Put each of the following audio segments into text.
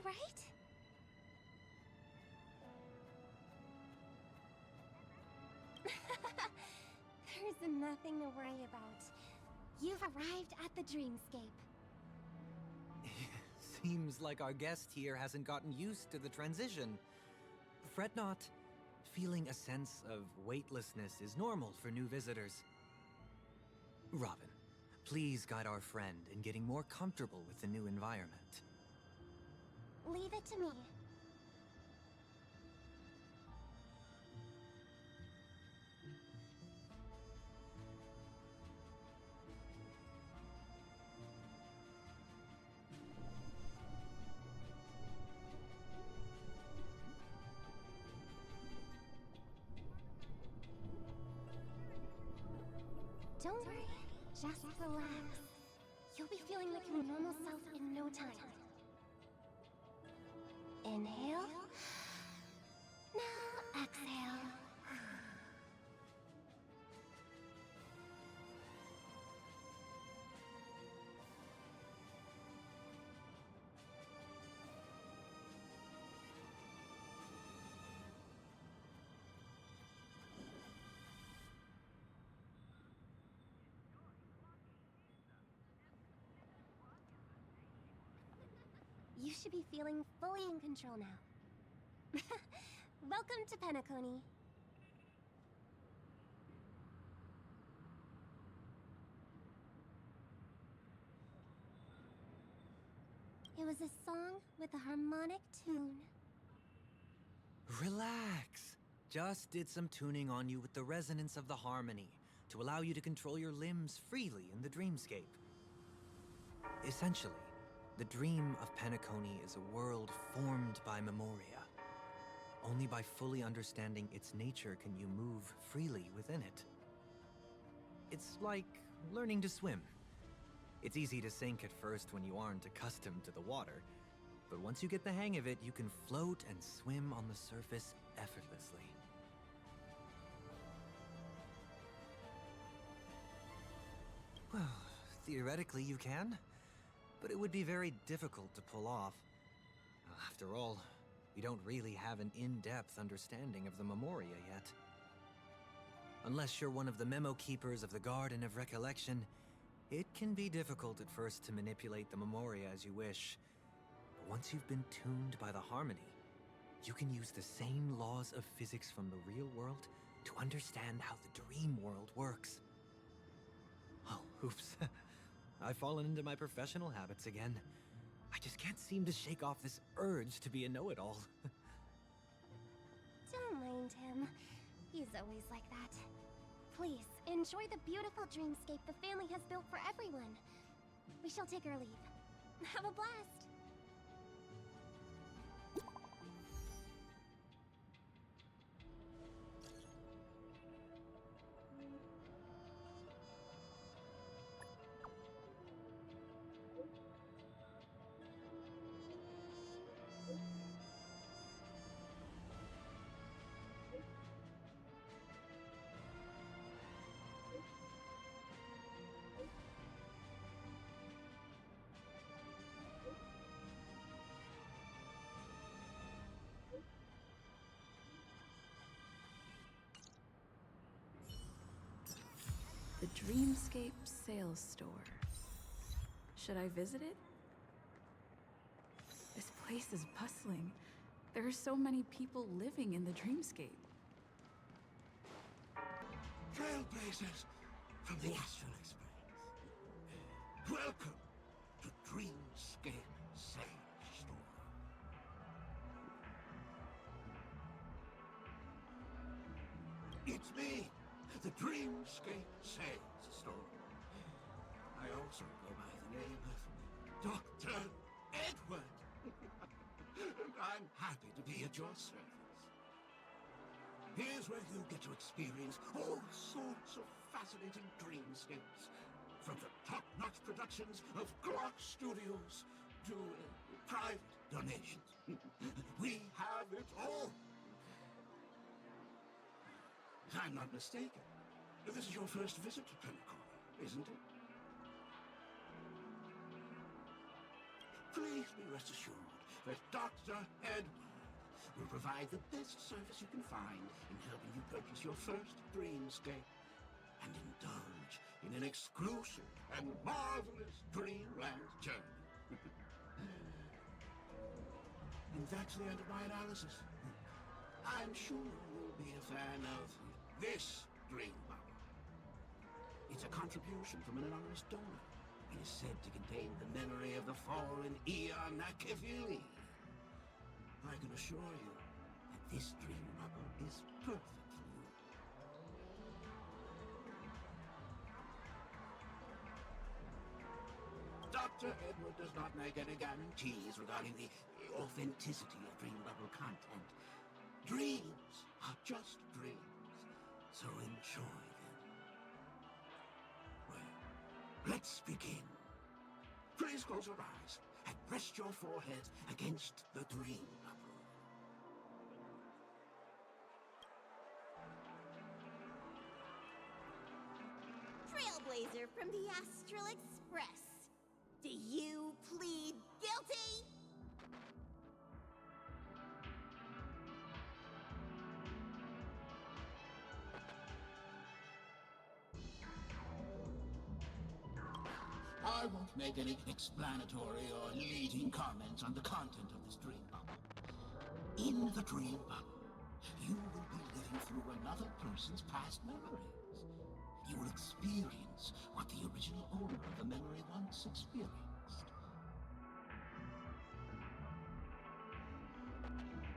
right? There's nothing to worry about. You've arrived at the dreamscape. Seems like our guest here hasn't gotten used to the transition. Fret not. Feeling a sense of weightlessness is normal for new visitors. Robin, please guide our friend in getting more comfortable with the new environment. Leave it to me. Don't worry, just relax. You'll be feeling like your normal self in no time. Inhale. Now exhale. You should be feeling fully in control now. Welcome to Penacony. It was a song with a harmonic tune. Relax. Just did some tuning on you with the resonance of the harmony to allow you to control your limbs freely in the dreamscape. Essentially, the dream of Penacony is a world formed by memoria. Only by fully understanding its nature can you move freely within it. It's like learning to swim. It's easy to sink at first when you aren't accustomed to the water, but once you get the hang of it, you can float and swim on the surface effortlessly. Well, theoretically you can, but it would be very difficult to pull off. After all, we don't really have an in-depth understanding of the memoria yet. Unless you're one of the memo keepers of the Garden of Recollection, it can be difficult at first to manipulate the memoria as you wish. But once you've been tuned by the harmony, you can use the same laws of physics from the real world to understand how the dream world works. Oh, oops. I've fallen into my professional habits again. I just can't seem to shake off this urge to be a know-it-all. Don't mind him. He's always like that. Please, enjoy the beautiful dreamscape the family has built for everyone. We shall take our leave. Have a blast! The Dreamscape Sales Store. Should I visit it? This place is bustling. There are so many people living in the Dreamscape. Trailblazers from the Astral Expanse. Welcome to Dreamscape Sage Store. It's me, the Dreamscape Sage Store. I also go by the name of Dr. Edward. And I'm happy to be at your service. Here's where you get to experience all sorts of fascinating dreamscapes. From the top-notch productions of Glock Studios to private donations. We have it all. If I'm not mistaken, this is your first visit to Penacony, isn't it? Please be rest assured that Dr. Edward will provide the best service you can find in helping you purchase your first dreamscape and indulge in an exclusive and marvelous dreamland journey. And that's the end of my analysis. I'm sure you'll be a fan of this dream bubble. It's a contribution from an anonymous donor. It is said to contain the memory of the fallen Eon Café. I can assure you that this dream bubble is perfect for you. Dr. Edward does not make any guarantees regarding the authenticity of dream bubble content. Dreams are just dreams, so enjoy them. Well, let's begin. Please close your eyes and rest your forehead against the dream bubble. Trailblazer from the Astral Express. Do you plead guilty? I won't make any explanatory or leading comments on the content of this dream bubble. In the dream bubble, you will be living through another person's past memories. You will experience what the original owner of the memory once experienced.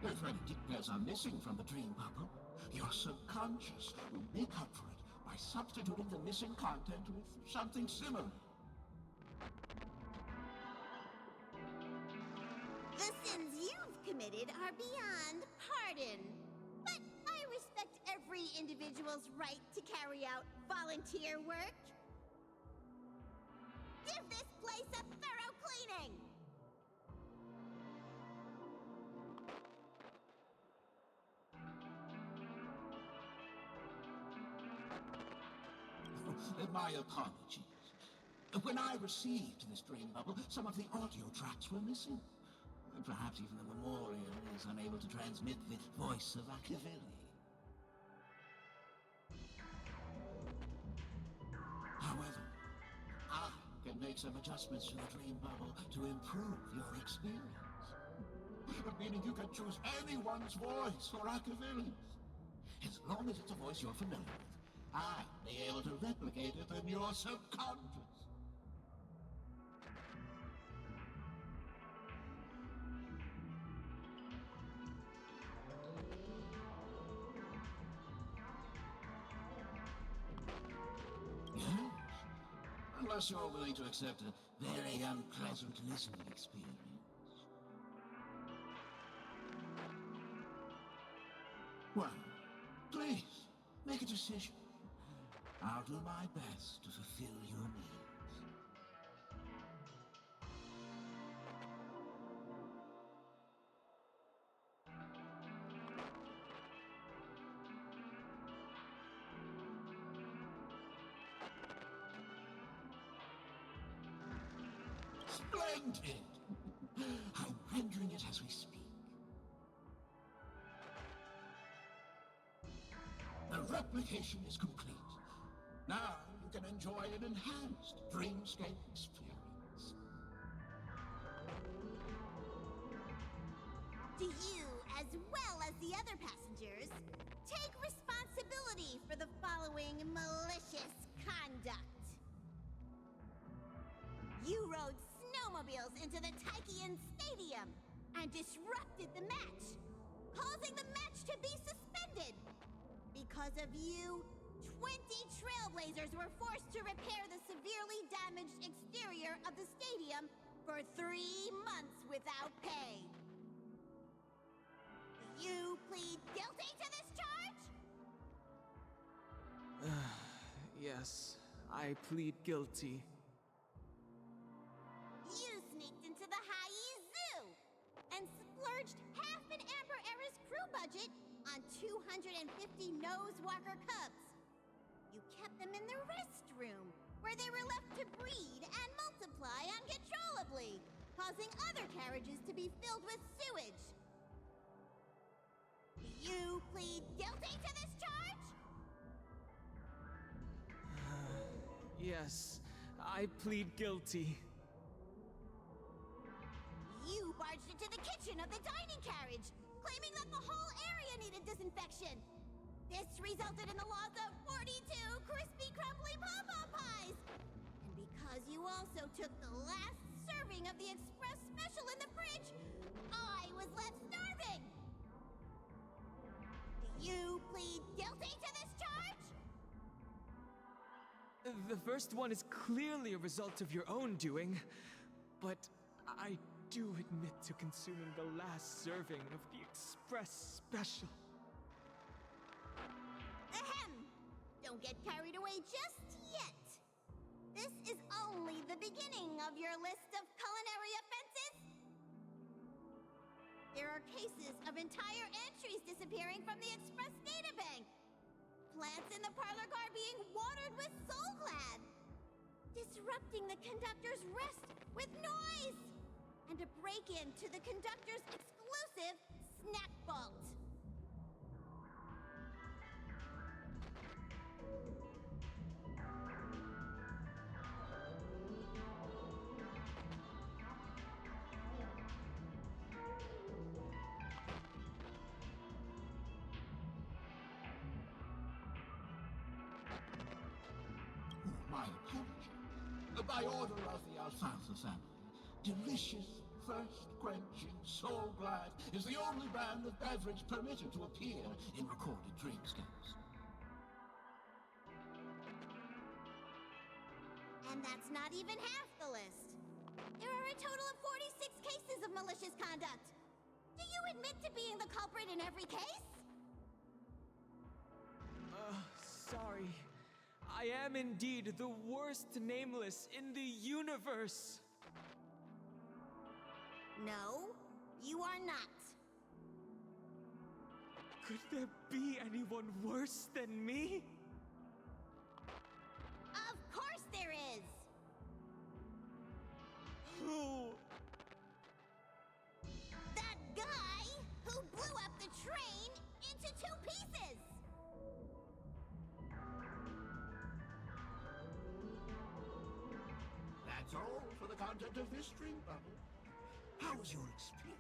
If any details are missing from the dream bubble, your subconscious will make up for it by substituting the missing content with something similar. The sins you've committed are beyond pardon. But I respect every individual's right to carry out volunteer work. Give this place a thorough cleaning! My apologies. When I received this dream bubble, some of the audio tracks were missing. Perhaps even the memorial is unable to transmit the voice of Akavili. However, I can make some adjustments to the dream bubble to improve your experience. Meaning you can choose anyone's voice for Akavili. As long as it's a voice you're familiar with, I'll be able to replicate it in your subconscious. Yes, unless you're willing to accept a very unpleasant listening experience. Well, please, make a decision. I'll do my best to fulfill your needs. Splendid! I'm rendering it as we speak. The replication is complete. Now you can enjoy an enhanced dreamscape experience. Do you, as well as the other passengers, take responsibility for the following malicious conduct? You rode snowmobiles into the Taikian Stadium and disrupted the match, causing the match to be suspended. Because of you, 20 Trailblazers were forced to repair the severely damaged exterior of the stadium for 3 months without pay. Do you plead guilty to this charge? Yes, I plead guilty. You sneaked into the High Zoo and splurged half an Amber Era's crew budget on 250 Nosewalker cubs. You kept them in the restroom, where they were left to breed and multiply uncontrollably, causing other carriages to be filled with sewage. Do you plead guilty to this charge? Yes, I plead guilty. You barged into the kitchen of the dining carriage, claiming that the whole area needed disinfection. This resulted in the loss of 42 crispy, crumbly pom-pom pies. And because you also took the last serving of the express special in the fridge, I was left starving. Do you plead guilty to this charge? The first one is clearly a result of your own doing, but I do admit to consuming the last serving of the express special. Ahem! Don't get carried away just yet. This is only the beginning of your list of culinary offenses. There are cases of entire entries disappearing from the Express databank. Plants in the parlor car being watered with Soul Glad. Disrupting the conductor's rest with noise. And a break-in to the conductor's exclusive snack vault. My apology. By order of the Alfalfa family, delicious, thirst-quenching Soul Glad is the only brand of beverage permitted to appear in recorded dreamscapes. And that's not even half the list. There are a total of 46 cases of malicious conduct. Do you admit to being the culprit in every case? Sorry. I am indeed the worst nameless in the universe. No, you are not. Could there be anyone worse than me? Of course there is! Who? That guy who blew up the train into 2 pieces! That's all for the content of this dream bubble. How was your experience?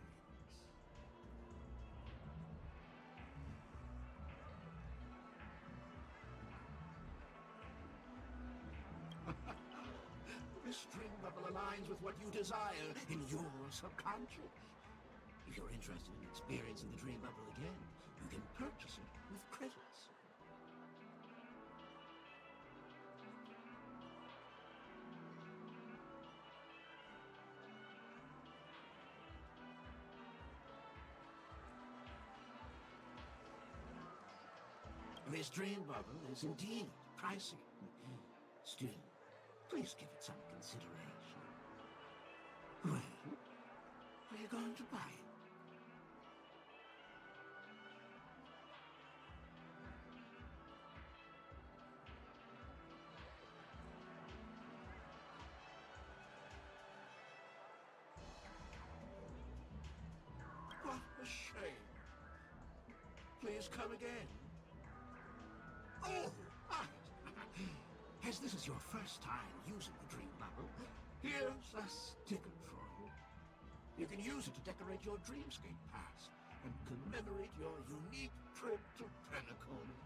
This dream bubble aligns with what you desire in your subconscious. If you're interested in experiencing the dream bubble again, you can purchase it with credits. This dream bubble is indeed pricey. Still, please give it some consideration. Well, are you going to buy it? What a shame. Please come again. Oh, right. As this is your first time using the dream bubble, here's a sticker for you. You can use it to decorate your dreamscape pass and commemorate your unique trip to Penacony.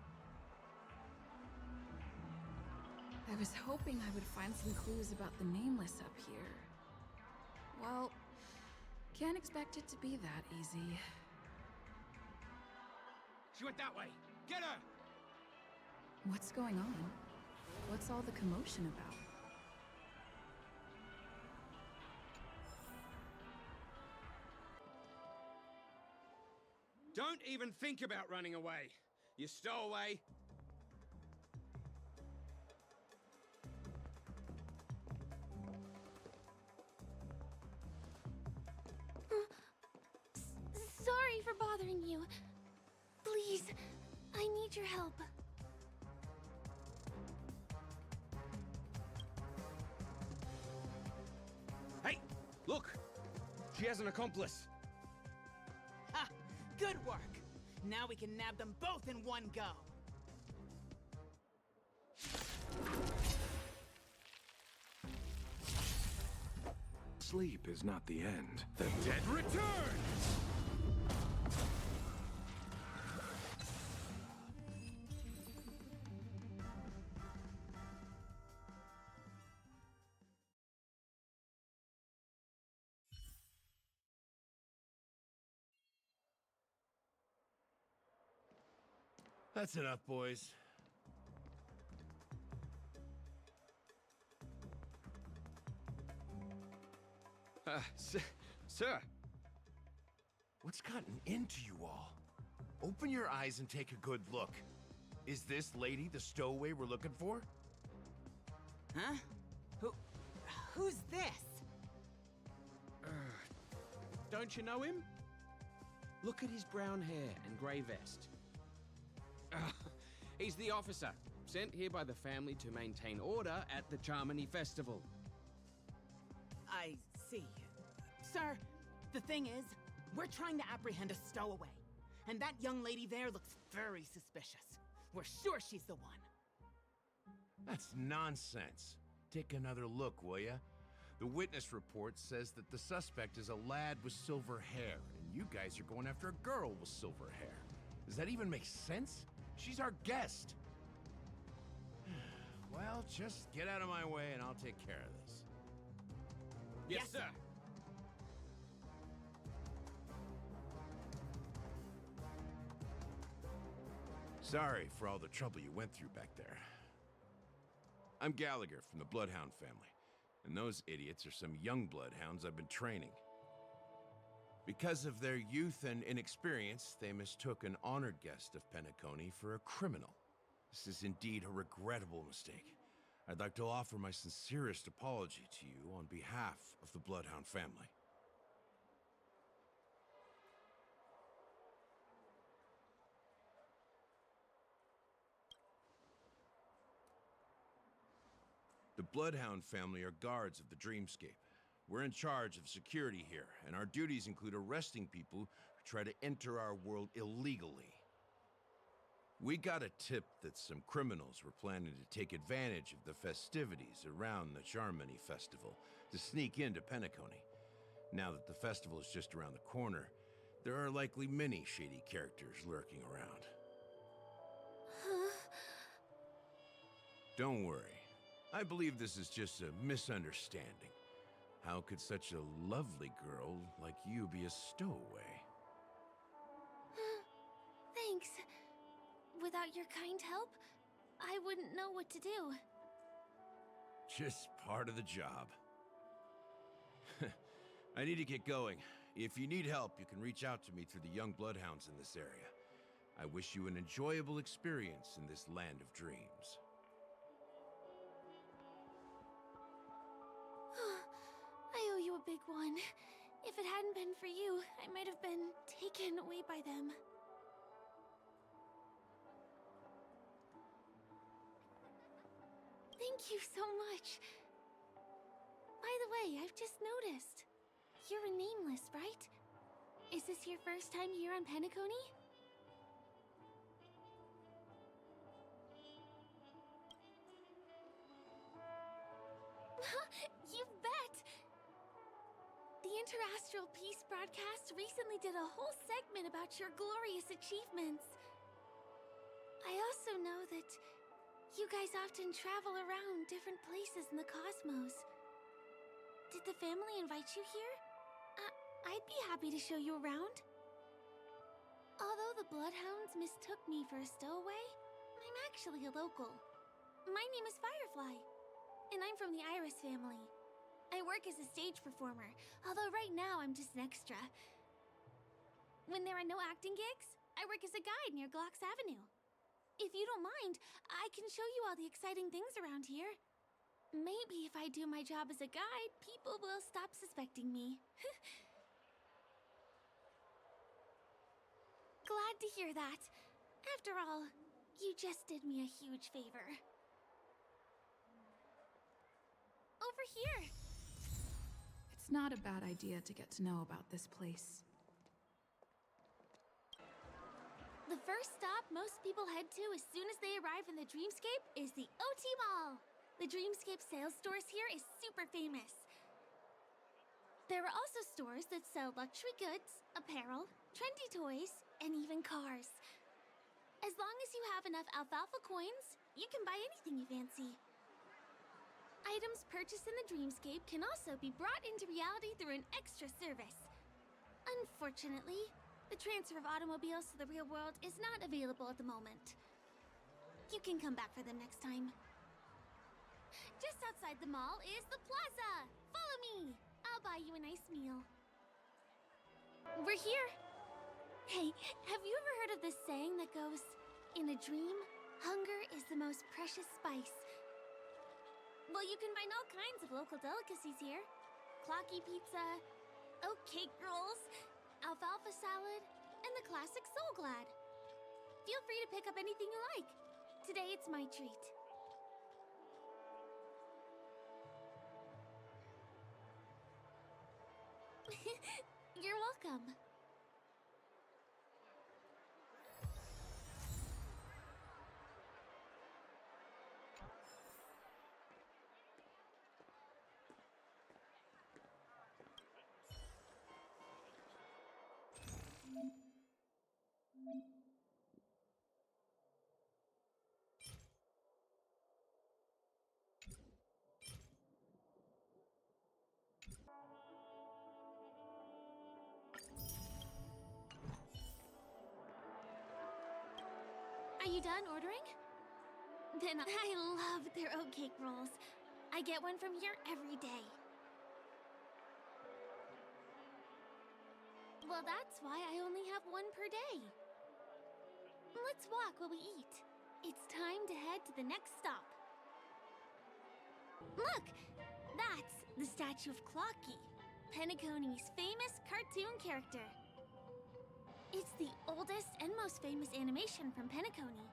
I was hoping I would find some clues about the Nameless up here. Well, can't expect it to be that easy. She went that way. Get her! What's going on? What's all the commotion about? Don't even think about running away. You stowaway. Sorry for bothering you. Please, I need your help. Hey, look! She has an accomplice. Ha! Good work! Now we can nab them both in one go. Sleep is not the end. The dead return! That's enough, boys. Sir. What's gotten into you all? Open your eyes and take a good look. Is this lady the stowaway we're looking for? Huh? Who's this? Don't you know him? Look at his brown hair and grey vest. He's the officer, sent here by the family to maintain order at the Charmony Festival. I see. Sir, the thing is, we're trying to apprehend a stowaway. And that young lady there looks very suspicious. We're sure she's the one. That's nonsense. Take another look, will ya? The witness report says that the suspect is a lad with silver hair, and you guys are going after a girl with silver hair. Does that even make sense? She's our guest. Well, just get out of my way and I'll take care of this. Yes, sir. Sorry for all the trouble you went through back there. I'm Gallagher from the Bloodhound family, and those idiots are some young bloodhounds I've been training. Because of their youth and inexperience, they mistook an honored guest of Penacony for a criminal. This is indeed a regrettable mistake. I'd like to offer my sincerest apology to you on behalf of the Bloodhound family. The Bloodhound family are guards of the Dreamscape. We're in charge of security here, and our duties include arresting people who try to enter our world illegally. We got a tip that some criminals were planning to take advantage of the festivities around the Charmony Festival to sneak into Penacony. Now that the festival is just around the corner, there are likely many shady characters lurking around. Don't worry. I believe this is just a misunderstanding. How could such a lovely girl like you be a stowaway? Thanks. Without your kind help, I wouldn't know what to do. Just part of the job. I need to get going. If you need help, you can reach out to me through the young bloodhounds in this area. I wish you an enjoyable experience in this land of dreams. I owe you a big one. If it hadn't been for you, I might have been taken away by them. Thank you so much. By the way, I've just noticed. You're a nameless, right? Is this your first time here on Penacony? You bet! The Interastral Peace broadcast recently did a whole segment about your glorious achievements. I also know that you guys often travel around different places in the cosmos. Did the family invite you here? I'd be happy to show you around. Although the Bloodhounds mistook me for a stowaway, I'm actually a local. My name is Firefly, and I'm from the Iris family. I work as a stage performer, although right now I'm just an extra. When there are no acting gigs, I work as a guide near Glocks Avenue. If you don't mind, I can show you all the exciting things around here. Maybe if I do my job as a guide, people will stop suspecting me. Glad to hear that. After all, you just did me a huge favor. Over here. It's not a bad idea to get to know about this place. The first stop most people head to as soon as they arrive in the Dreamscape is the OT Mall. The Dreamscape sales stores here is super famous. There are also stores that sell luxury goods, apparel, trendy toys, and even cars. As long as you have enough alfalfa coins, you can buy anything you fancy. Items purchased in the Dreamscape can also be brought into reality through an extra service. Unfortunately, the transfer of automobiles to the real world is not available at the moment. You can come back for them next time. Just outside the mall is the plaza! Follow me! I'll buy you a nice meal. We're here! Hey, have you ever heard of this saying that goes, "In a dream, hunger is the most precious spice"? Well, you can find all kinds of local delicacies here. Clocky pizza, oat cake rolls, alfalfa salad, and the classic Soul Glad. Feel free to pick up anything you like. Today it's my treat. You're welcome. Are you done ordering? Then I love their oat cake rolls. I get one from here every day. Well, that's why I only have one per day. Let's walk while we eat. It's time to head to the next stop. Look! That's the statue of Clocky, Penacony's famous cartoon character. It's the oldest and most famous animation from Penacony.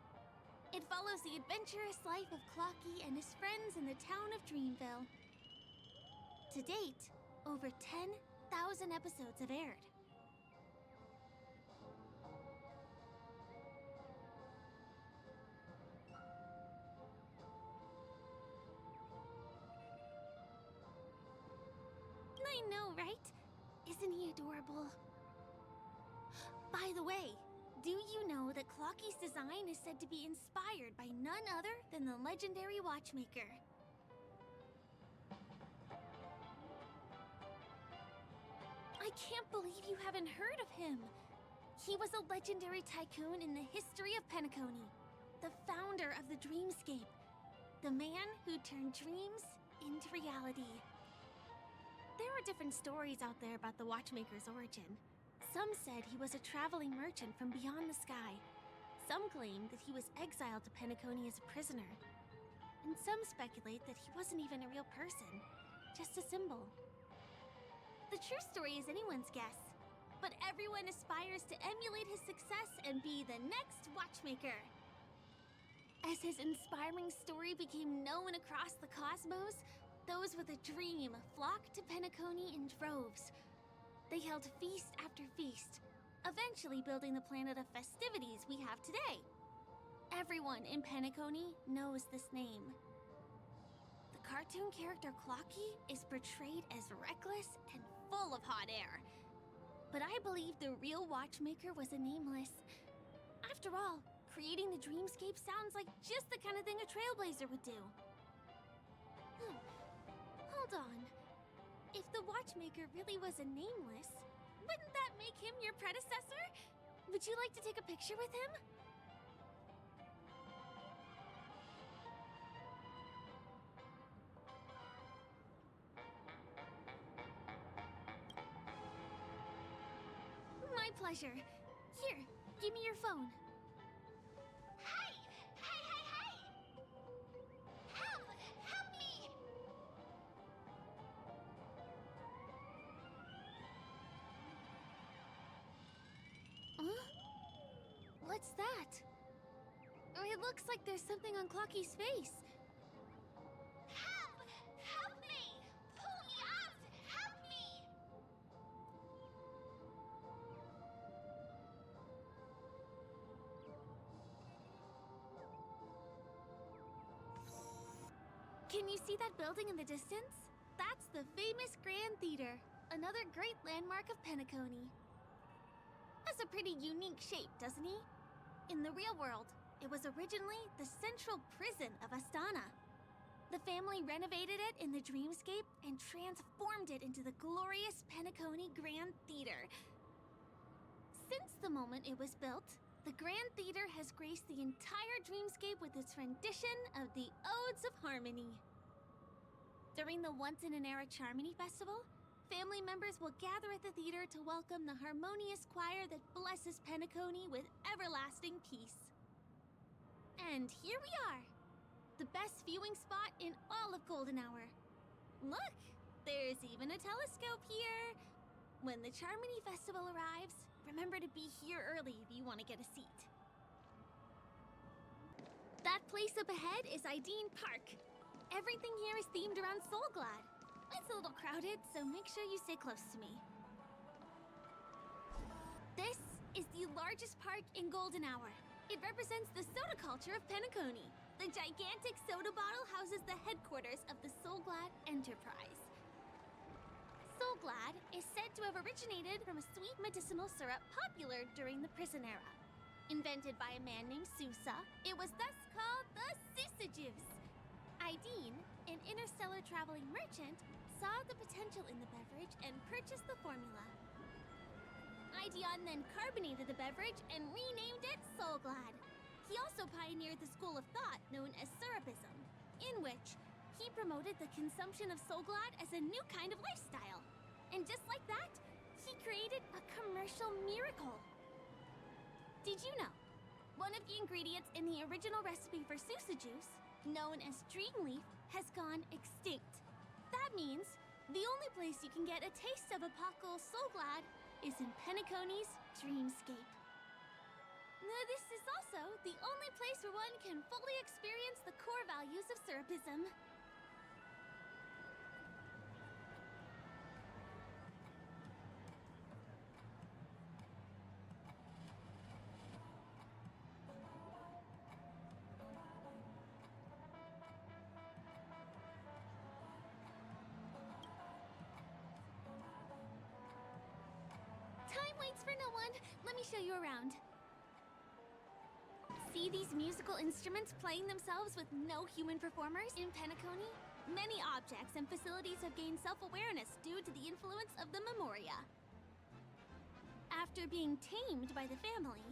It follows the adventurous life of Clocky and his friends in the town of Dreamville. To date, over 10,000 episodes have aired. I know, right? Isn't he adorable? By the way, do you know that Clocky's design is said to be inspired by none other than the legendary watchmaker? I can't believe you haven't heard of him. He was a legendary tycoon in the history of Penacony, the founder of the Dreamscape, the man who turned dreams into reality. There are different stories out there about the watchmaker's origin. Some said he was a traveling merchant from beyond the sky. Some claim that he was exiled to Penacony as a prisoner. And some speculate that he wasn't even a real person, just a symbol. The true story is anyone's guess, but everyone aspires to emulate his success and be the next watchmaker. As his inspiring story became known across the cosmos, those with a dream flocked to Penacony in droves. They held feast after feast, eventually building the planet of festivities we have today. Everyone in Penacony knows this name. The cartoon character Clocky is portrayed as reckless and full of hot air. But I believe the real watchmaker was a nameless. After all, creating the Dreamscape sounds like just the kind of thing a trailblazer would do. Hold on. If the watchmaker really was a nameless, wouldn't that make him your predecessor? Would you like to take a picture with him? My pleasure. Here, give me your phone. Hey! Hey, hey, hey! Help! Help me! Huh? What's that? It looks like there's something on Clocky's face. Help! Help me! Pull me out! Help me! Can you see that building in the distance? That's the famous Grand Theater, another great landmark of Penacony. Has a pretty unique shape, doesn't he? In the real world, it was originally the central prison of Astana. The family renovated it in the dreamscape and transformed it into the glorious Penacony Grand Theater. Since the moment it was built, the Grand Theater has graced the entire dreamscape with its rendition of the Odes of Harmony. During the Once-in-an-Era Charmony Festival, family members will gather at the theater to welcome the harmonious choir that blesses Penacony with everlasting peace. And here we are, the best viewing spot in all of Golden Hour. Look, there's even a telescope here. When the Charmony Festival arrives, remember to be here early if you want to get a seat. That place up ahead is Ideen Park. Everything here is themed around Soulglad. It's a little crowded, so make sure you stay close to me. This is the largest park in Golden Hour. It represents the soda culture of Penacony. The gigantic soda bottle houses the headquarters of the Soulglad Enterprise. Soulglad is said to have originated from a sweet medicinal syrup popular during the prison era. Invented by a man named Sousa, it was thus called the Sousa Juice. Ideen, an interstellar traveling merchant, saw the potential in the beverage and purchased the formula. Ideon then carbonated the beverage and renamed it Soulglad. He also pioneered the school of thought known as Syrupism, in which he promoted the consumption of Soulglad as a new kind of lifestyle. And just like that, he created a commercial miracle. Did you know? One of the ingredients in the original recipe for Sousa Juice, known as Dreamleaf, has gone extinct. That means the only place you can get a taste of Apocal Soulglad is in Penacony's Dreamscape. Now, this is also the only place where one can fully experience the core values of Syrupism. Time waits for no one. Let me show you around. See these musical instruments playing themselves with no human performers in Penacony? Many objects and facilities have gained self-awareness due to the influence of the Memoria. After being tamed by the family,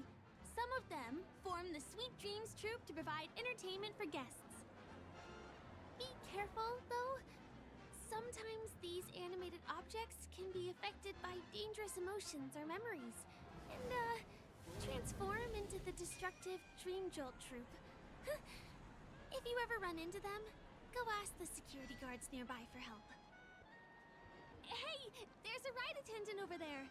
some of them form the Sweet Dreams Troupe to provide entertainment for guests. Be careful, though. Sometimes these animated objects can be affected by dangerous emotions or memories, and, transform into the destructive Dream Jolt Troupe. If you ever run into them, go ask the security guards nearby for help. Hey, there's a ride attendant over there.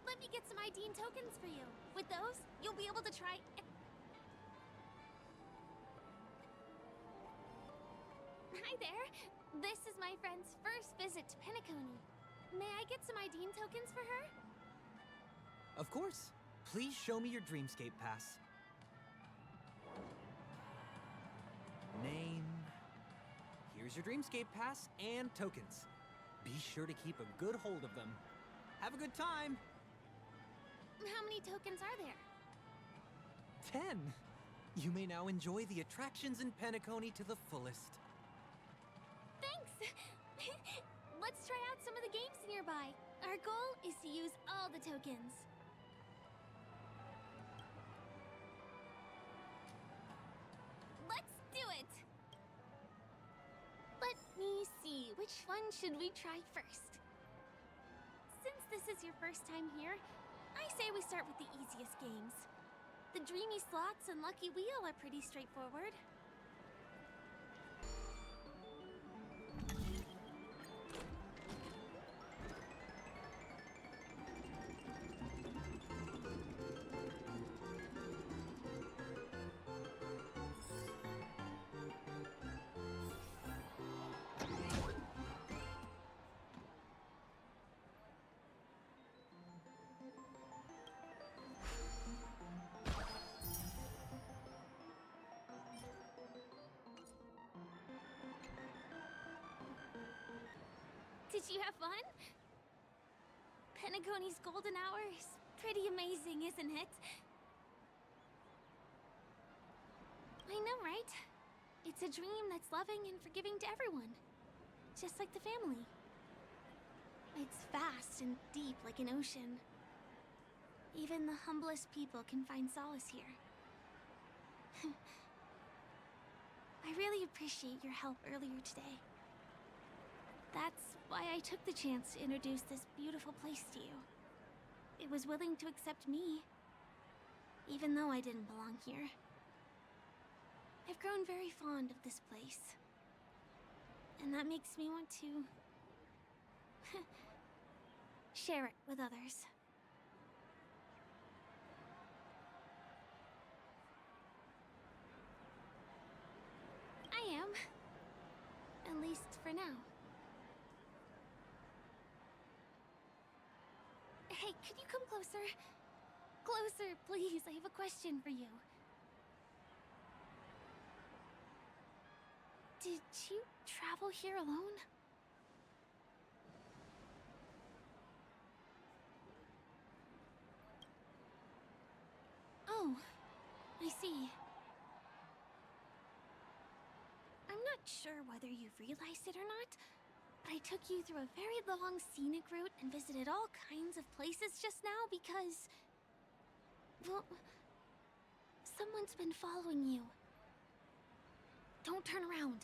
Let me get some Ideen tokens for you. With those, you'll be able to try... Hi there. This is my friend's first visit to Penacony. May I get some Ideen tokens for her? Of course. Please show me your Dreamscape pass. Name. Here's your Dreamscape pass and tokens. Be sure to keep a good hold of them. Have a good time! How many tokens are there? 10! You may now enjoy the attractions in Penacony to the fullest. Thanks! Let's try out some of the games nearby. Our goal is to use all the tokens. Let's do it! Let me see, which one should we try first? Since this is your first time here, I say we start with the easiest games. The Dreamy Slots and Lucky Wheel are pretty straightforward. Did you have fun? Penacony's golden hour is pretty amazing, isn't it? I know, right? It's a dream that's loving and forgiving to everyone. Just like the family. It's vast and deep like an ocean. Even the humblest people can find solace here. I really appreciate your help earlier today. That's why I took the chance to introduce this beautiful place to you. It was willing to accept me, even though I didn't belong here. I've grown very fond of this place. And that makes me want to share it with others. I am. At least for now. Hey, could you come closer? Closer, please. I have a question for you. Did you travel here alone? Oh, I see. I'm not sure whether you've realized it or not, but I took you through a very long scenic route and visited all kinds of places just now because... well, someone's been following you. Don't turn around.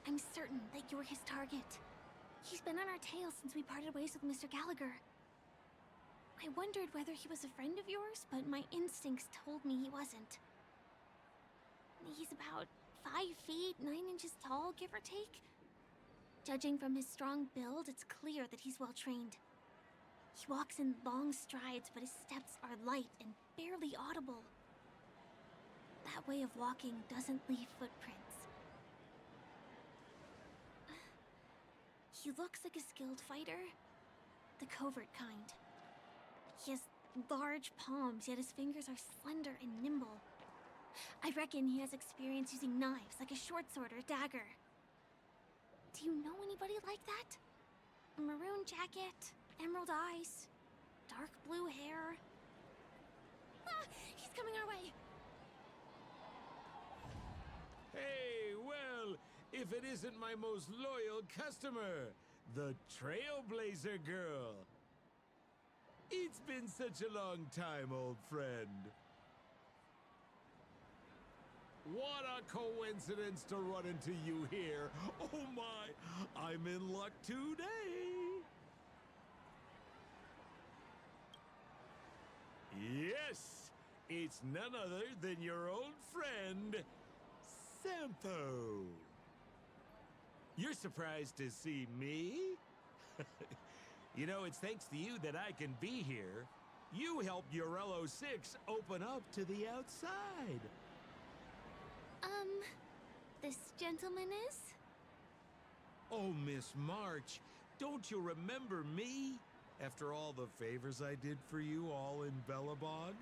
I'm certain that you're his target. He's been on our tail since we parted ways with Mr. Gallagher. I wondered whether he was a friend of yours, but my instincts told me he wasn't. He's about 5 feet, 9 inches tall, give or take. Judging from his strong build, it's clear that he's well trained. He walks in long strides, but his steps are light and barely audible. That way of walking doesn't leave footprints. He looks like a skilled fighter, the covert kind. He has large palms, yet his fingers are slender and nimble. I reckon he has experience using knives, like a short sword or dagger. Do you know anybody like that? A maroon jacket, emerald eyes, dark blue hair. Ah! He's coming our way! Hey, well, if it isn't my most loyal customer, the Trailblazer Girl. It's been such a long time, old friend. What a coincidence to run into you here. Oh my, I'm in luck today. Yes, it's none other than your old friend, Sampo. You're surprised to see me? You know, it's thanks to you that I can be here. You helped Urello 6 open up to the outside. This gentleman is? Oh, Miss March, don't you remember me? After all the favors I did for you all in Bellabog?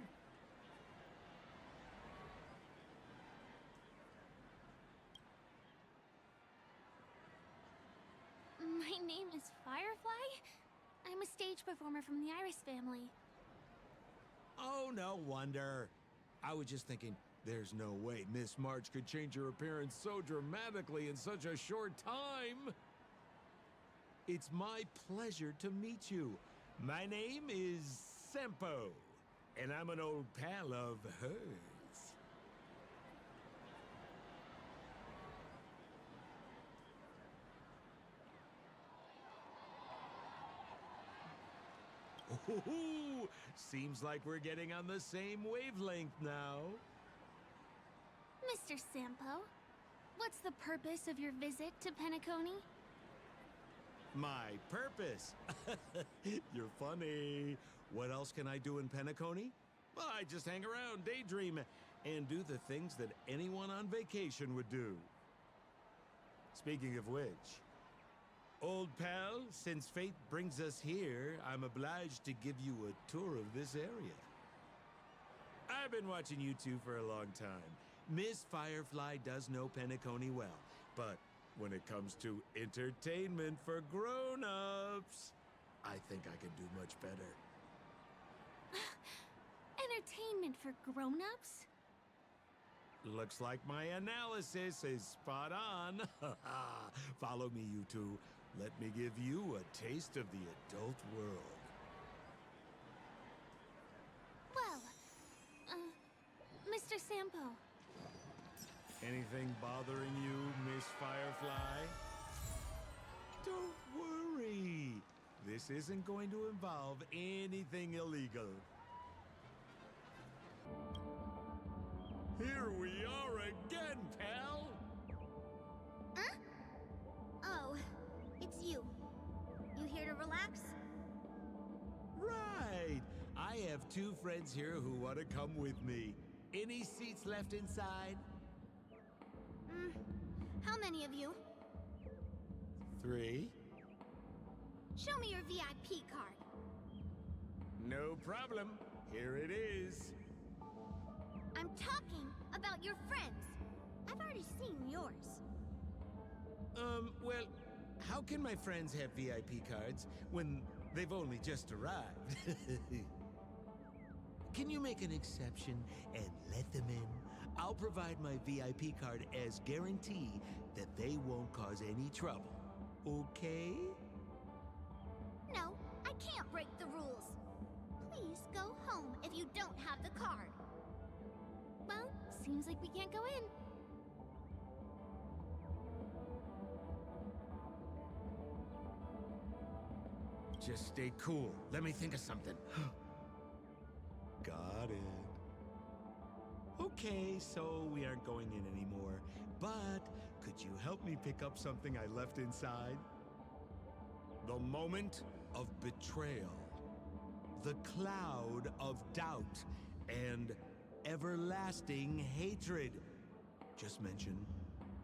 My name is Firefly. I'm a stage performer from the Iris family. Oh, no wonder. I was just thinking, there's no way Miss March could change her appearance so dramatically in such a short time. It's my pleasure to meet you. My name is Sampo, and I'm an old pal of hers. Ooh, seems like we're getting on the same wavelength now. Mr. Sampo, what's the purpose of your visit to Penacony? My purpose? You're funny. What else can I do in Penacony? Well, I just hang around, daydream, and do the things that anyone on vacation would do. Speaking of which, old pal, since fate brings us here, I'm obliged to give you a tour of this area. I've been watching you two for a long time. Miss Firefly does know Penacony well, but when it comes to entertainment for grown-ups. I think I can do much better. Entertainment for grown-ups? Looks like my analysis is spot on. Follow me, you two. Let me give you a taste of the adult world. Well, Mr. Sampo. Anything bothering you, Miss Firefly? Don't worry. This isn't going to involve anything illegal. Here we are again, pal! Huh? Oh, it's you. You here to relax? Right! I have two friends here who want to come with me. Any seats left inside? How many of you? 3. Show me your VIP card. No problem. Here it is. I'm talking about your friends. I've already seen yours. Well, how can my friends have VIP cards when they've only just arrived? Can you make an exception and let them in? I'll provide my VIP card as guarantee that they won't cause any trouble. Okay? No, I can't break the rules. Please go home if you don't have the card. Well, seems like we can't go in. Just stay cool. Let me think of something. Got it. Okay, so we aren't going in anymore. But could you help me pick up something I left inside? The moment of betrayal. The cloud of doubt and everlasting hatred. Just mention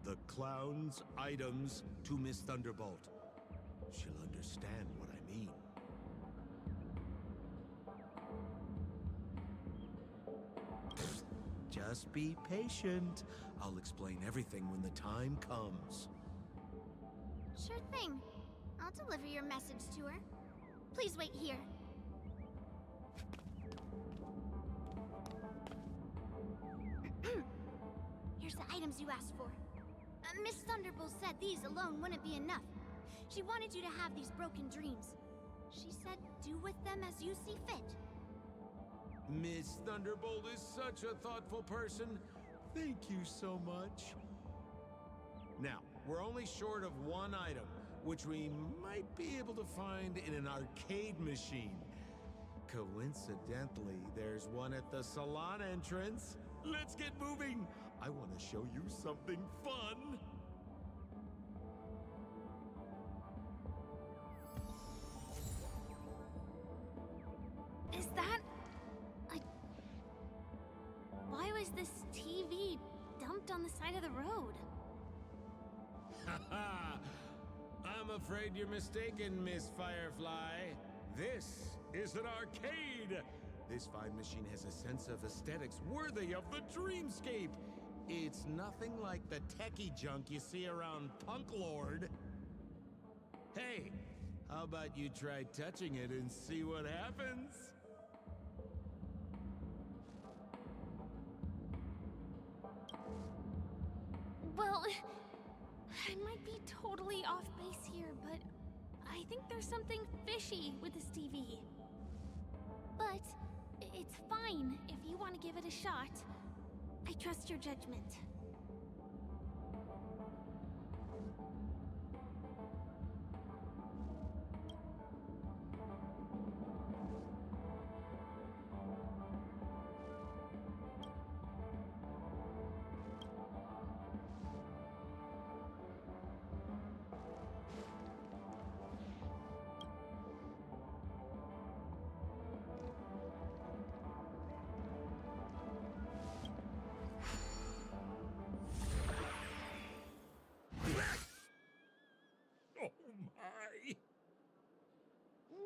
the clown's items to Miss Thunderbolt. She'll understand what I mean. Just be patient. I'll explain everything when the time comes. Sure thing. I'll deliver your message to her. Please wait here. Here's the items you asked for. Miss Thunderbolt said these alone wouldn't be enough. She wanted you to have these broken dreams. She said do with them as you see fit. Miss Thunderbolt is such a thoughtful person. Thank you so much. Now, we're only short of one item, which we might be able to find in an arcade machine. Coincidentally, there's one at the salon entrance. Let's get moving. I want to show you something fun. Is that... Why was this TV dumped on the side of the road? I'm afraid you're mistaken, Miss Firefly. This is an arcade. This fine machine has a sense of aesthetics worthy of the dreamscape. It's nothing like the techie junk you see around Punk Lord. Hey, how about you try touching it and see what happens? Well, I might be totally off base here, but I think there's something fishy with this TV. But it's fine if you want to give it a shot. I trust your judgment.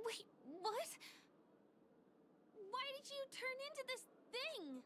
Wait, what? Why did you turn into this thing?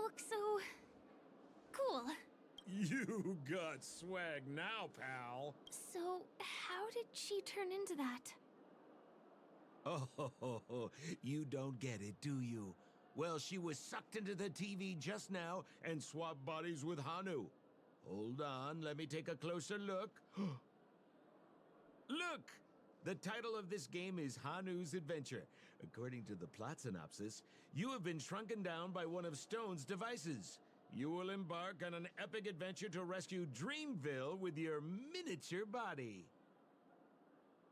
look so... cool. You got swag now, pal. So, how did she turn into that? Oh, you don't get it, do you? Well, she was sucked into the TV just now and swapped bodies with Hanu. Hold on, let me take a closer look. Look! The title of this game is Hanu's Adventure. According to the plot synopsis, you have been shrunken down by one of Stone's devices. You will embark on an epic adventure to rescue Dreamville with your miniature body.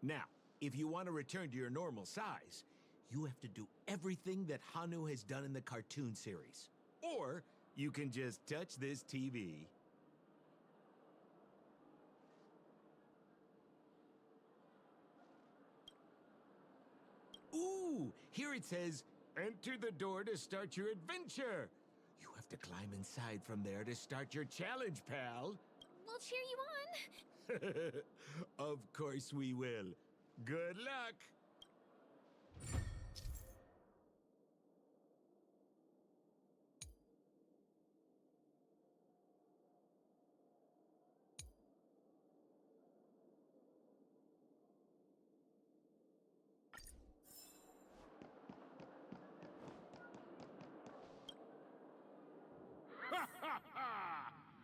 Now, if you want to return to your normal size, you have to do everything that Hanu has done in the cartoon series. Or you can just touch this TV. Ooh, here it says, enter the door to start your adventure. You have to climb inside from there to start your challenge, pal. We'll cheer you on. Of course we will. Good luck.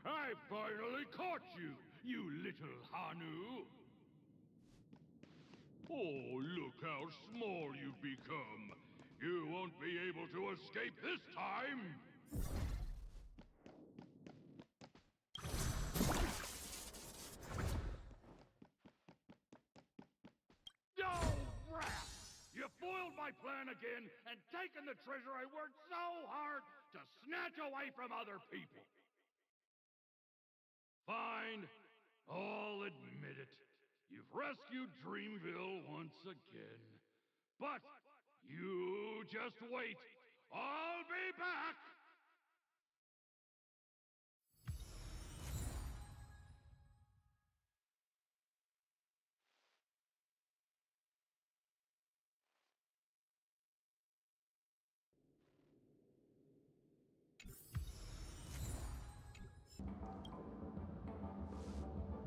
I finally caught you, you little Hanu! Oh, look how small you've become. You won't be able to escape this time! Oh, rat! You foiled my plan again and taken the treasure I worked so hard to snatch away from other people. Fine, I'll admit it. You've rescued Dreamville once again. But you just wait. I'll be back!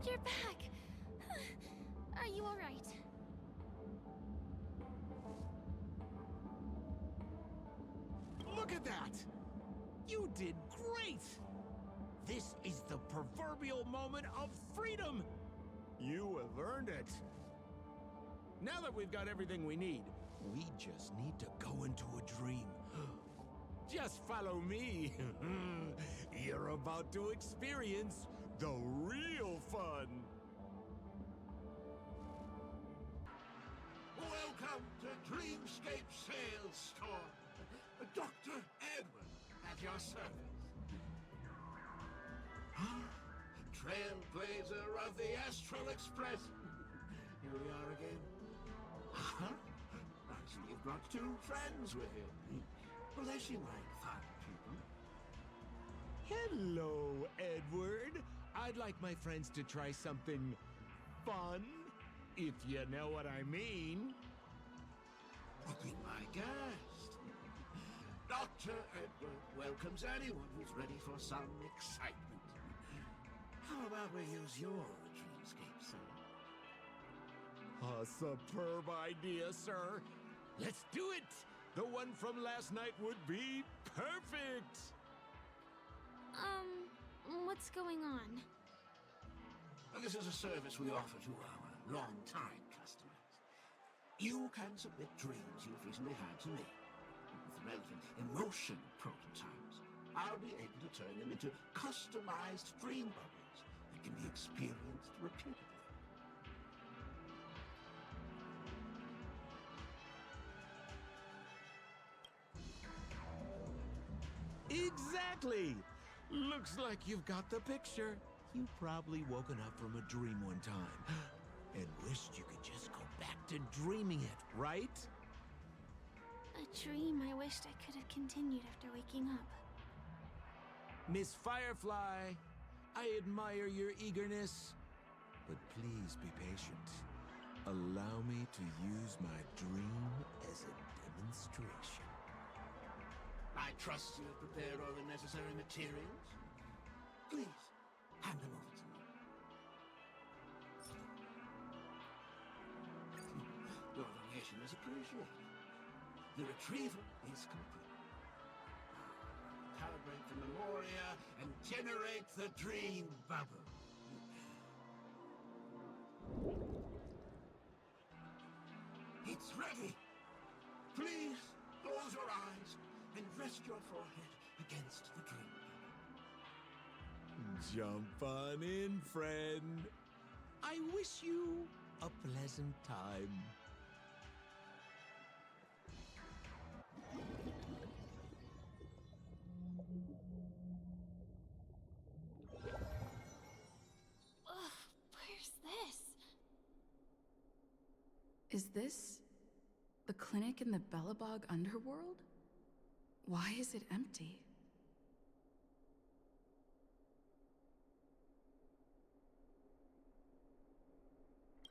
You're back! Are you alright? Look at that! You did great! This is the proverbial moment of freedom! You have earned it. Now that we've got everything we need, we just need to go into a dream. Just follow me. You're about to experience the real fun. Welcome to Dreamscape Sales Store. Dr. Edward at your service. Trailblazer of the Astral Express. Here we are again. I see you've brought two friends with you. Well, they seem like fine people. Hello, Edward. I'd like my friends to try something fun, if you know what I mean. Be my guest. Dr. Edward welcomes anyone who's ready for some excitement. How about we use your dreamscape, sir? A superb idea, sir. Let's do it. The one from last night would be perfect. What's going on? Well, this is a service we offer to our long-time customers. You can submit dreams you've recently had to me. With relevant emotion prototypes, I'll be able to turn them into customized dream bubbles that can be experienced repeatedly. Exactly! Looks like you've got the picture. You've probably woken up from a dream one time and wished you could just go back to dreaming it, right? A dream I wished I could have continued after waking up. Miss Firefly, I admire your eagerness, but please be patient. Allow me to use my dream as a demonstration. I trust you have prepared all the necessary materials. Please, hand them over to me. Your donation is appreciated. The retrieval is complete. Calibrate the memoria and generate the dream bubble. It's ready. Please close your eyes and rest your forehead against the dream bubble. Jump on in, friend. I wish you a pleasant time. Ugh, where's this? Is this the clinic in the Bellabog underworld? Why is it empty?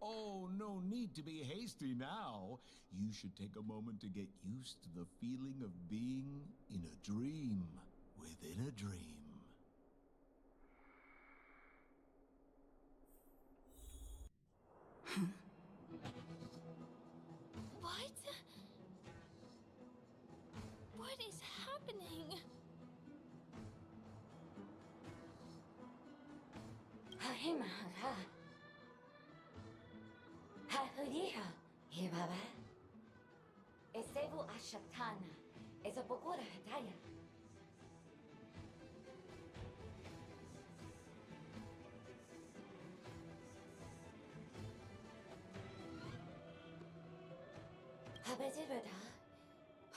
Oh, no need to be hasty now. You should take a moment to get used to the feeling of being in a dream within a dream. What? What is happening? Esevu Ashatana is a Bogora Hataya. Habedibeda,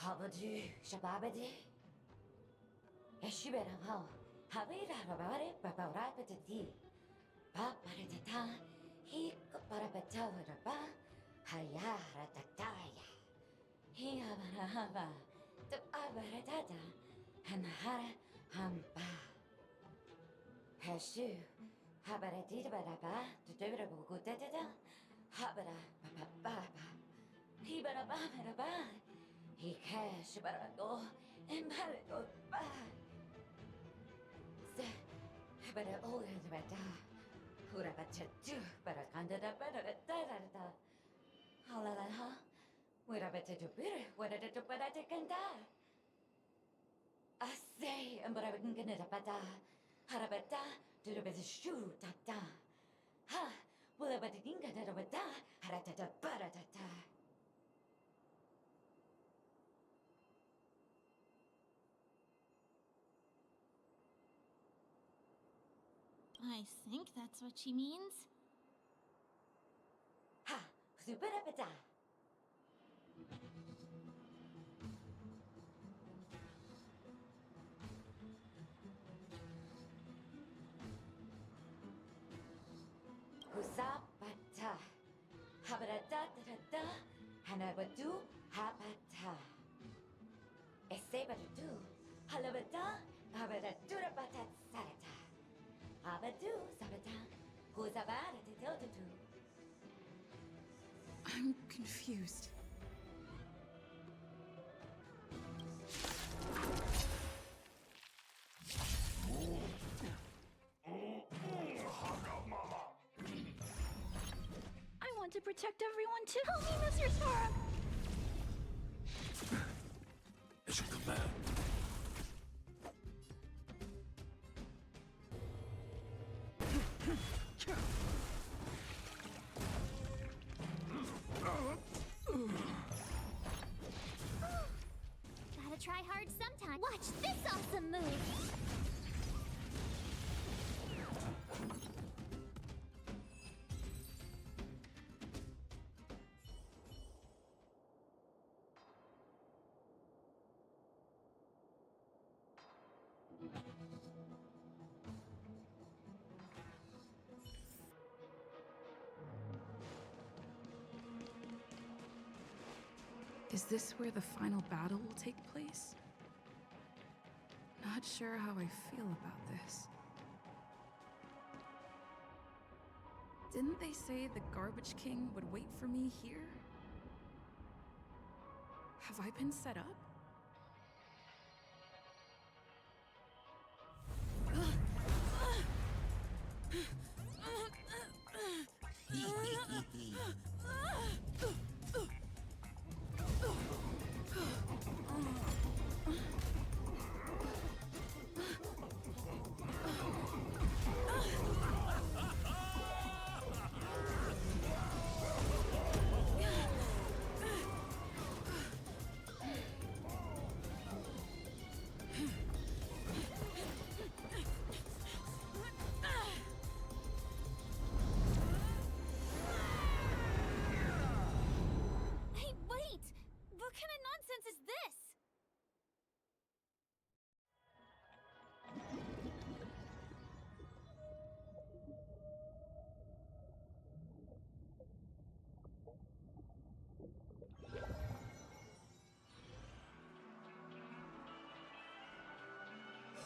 Habadu, Shababadi, Eshibera Ho, Habida Rabari, Babarapati, Babaratata, he Barapatava, Hayara Tataya. Hiabarahaba, the Abaratata, and Hara Hamba. Hashu, Habaratita Baraba, the Durable Gudetta, Habara Baba, Hibarababa, he cash Barado, and Barado Ba. Habara Old Bada, Hurabatu, Barakanda, Barada, Halalaha. What about to do better? What did it do but I take and die? I say, and but I wouldn't get it up at Harabata, do the best shoot at da. Ha, will I but didn't get it over da, Haratata Baratata. I think that's what she means. Ha, Superapata. Husapata. Habarata da Hanabadu Habata. Esebadu. Halabata. Habatu Bata Sarata. Abadu Sabata. Husabata to do. I'm confused. I want to protect everyone too. Help me, Mr. Sora! It's your command. Gotta try hard sometime. Watch this awesome move! Is this where the final battle will take place? Not sure how I feel about this. Didn't they say the Garbage King would wait for me here? Have I been set up?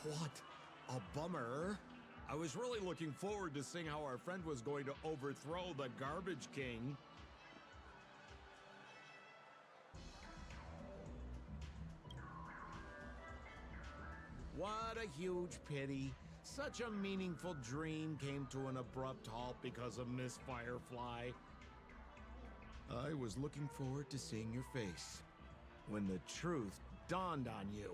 What a bummer. I was really looking forward to seeing how our friend was going to overthrow the Garbage King. What a huge pity. Such a meaningful dream came to an abrupt halt because of Miss Firefly. I was looking forward to seeing your face when the truth dawned on you.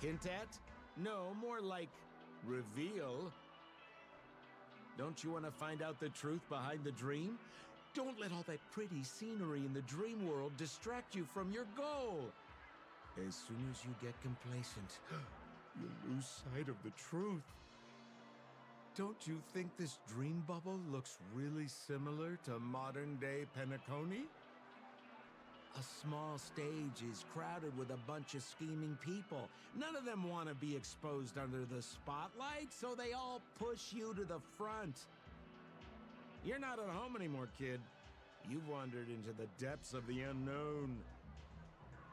Hint at? No, more like reveal. Don't you want to find out the truth behind the dream? Don't let all that pretty scenery in the dream world distract you from your goal. As soon as you get complacent, you lose sight of the truth. Don't you think this dream bubble looks really similar to modern-day Penacony? A small stage is crowded with a bunch of scheming people. None of them want to be exposed under the spotlight, so they all push you to the front. You're not at home anymore, kid. You've wandered into the depths of the unknown.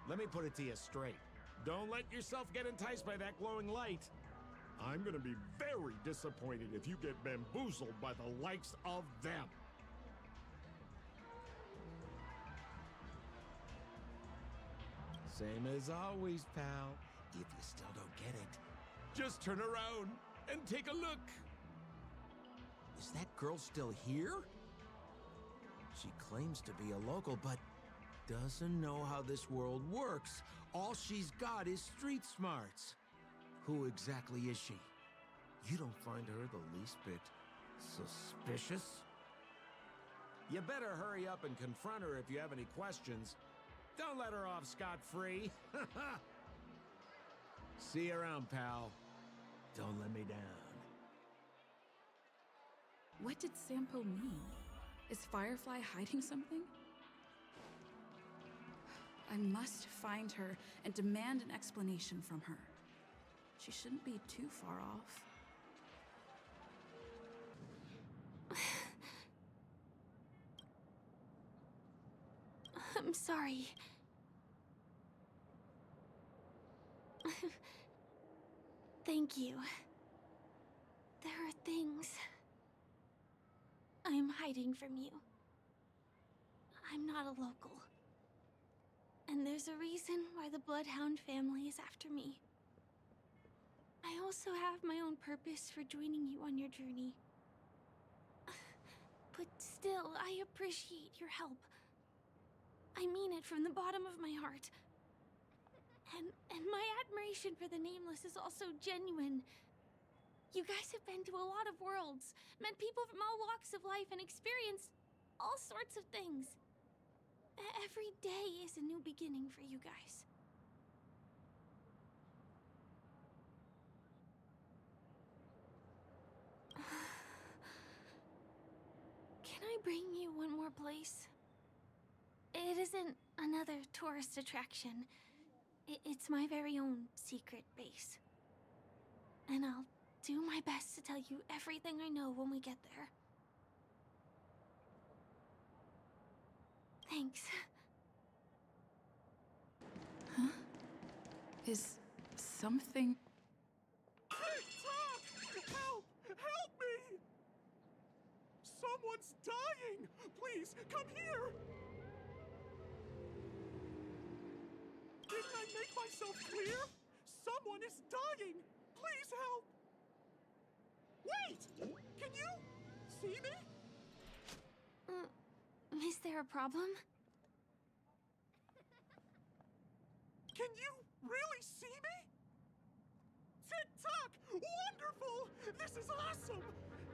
Let me put it to you straight. Don't let yourself get enticed by that glowing light. I'm gonna be very disappointed if you get bamboozled by the likes of them. Same as always, pal. If you still don't get it, just turn around and take a look. Is that girl still here? She claims to be a local, but doesn't know how this world works. All she's got is street smarts. Who exactly is she? You don't find her the least bit suspicious? You better hurry up and confront her if you have any questions. Don't let her off scot-free. See you around, pal. Don't let me down. What did Sampo mean? Is Firefly hiding something? I must find her and demand an explanation from her. She shouldn't be too far off. I'm sorry. Thank you. There are things I'm hiding from you. I'm not a local. And there's a reason why the Bloodhound family is after me. I also have my own purpose for joining you on your journey. But still, I appreciate your help. I mean it from the bottom of my heart. And my admiration for the Nameless is also genuine. You guys have been to a lot of worlds, met people from all walks of life, and experienced all sorts of things. Every day is a new beginning for you guys. Can I bring you one more place? It isn't another tourist attraction. It's my very own secret base. And I'll do my best to tell you everything I know when we get there. Thanks. Huh? Is something... Help! Help me! Someone's dying! Please, come here! Didn't I make myself clear? Someone is dying! Please help! Wait! Can you see me? Is there a problem? Can you really see me? Tick-tock! Wonderful! This is awesome!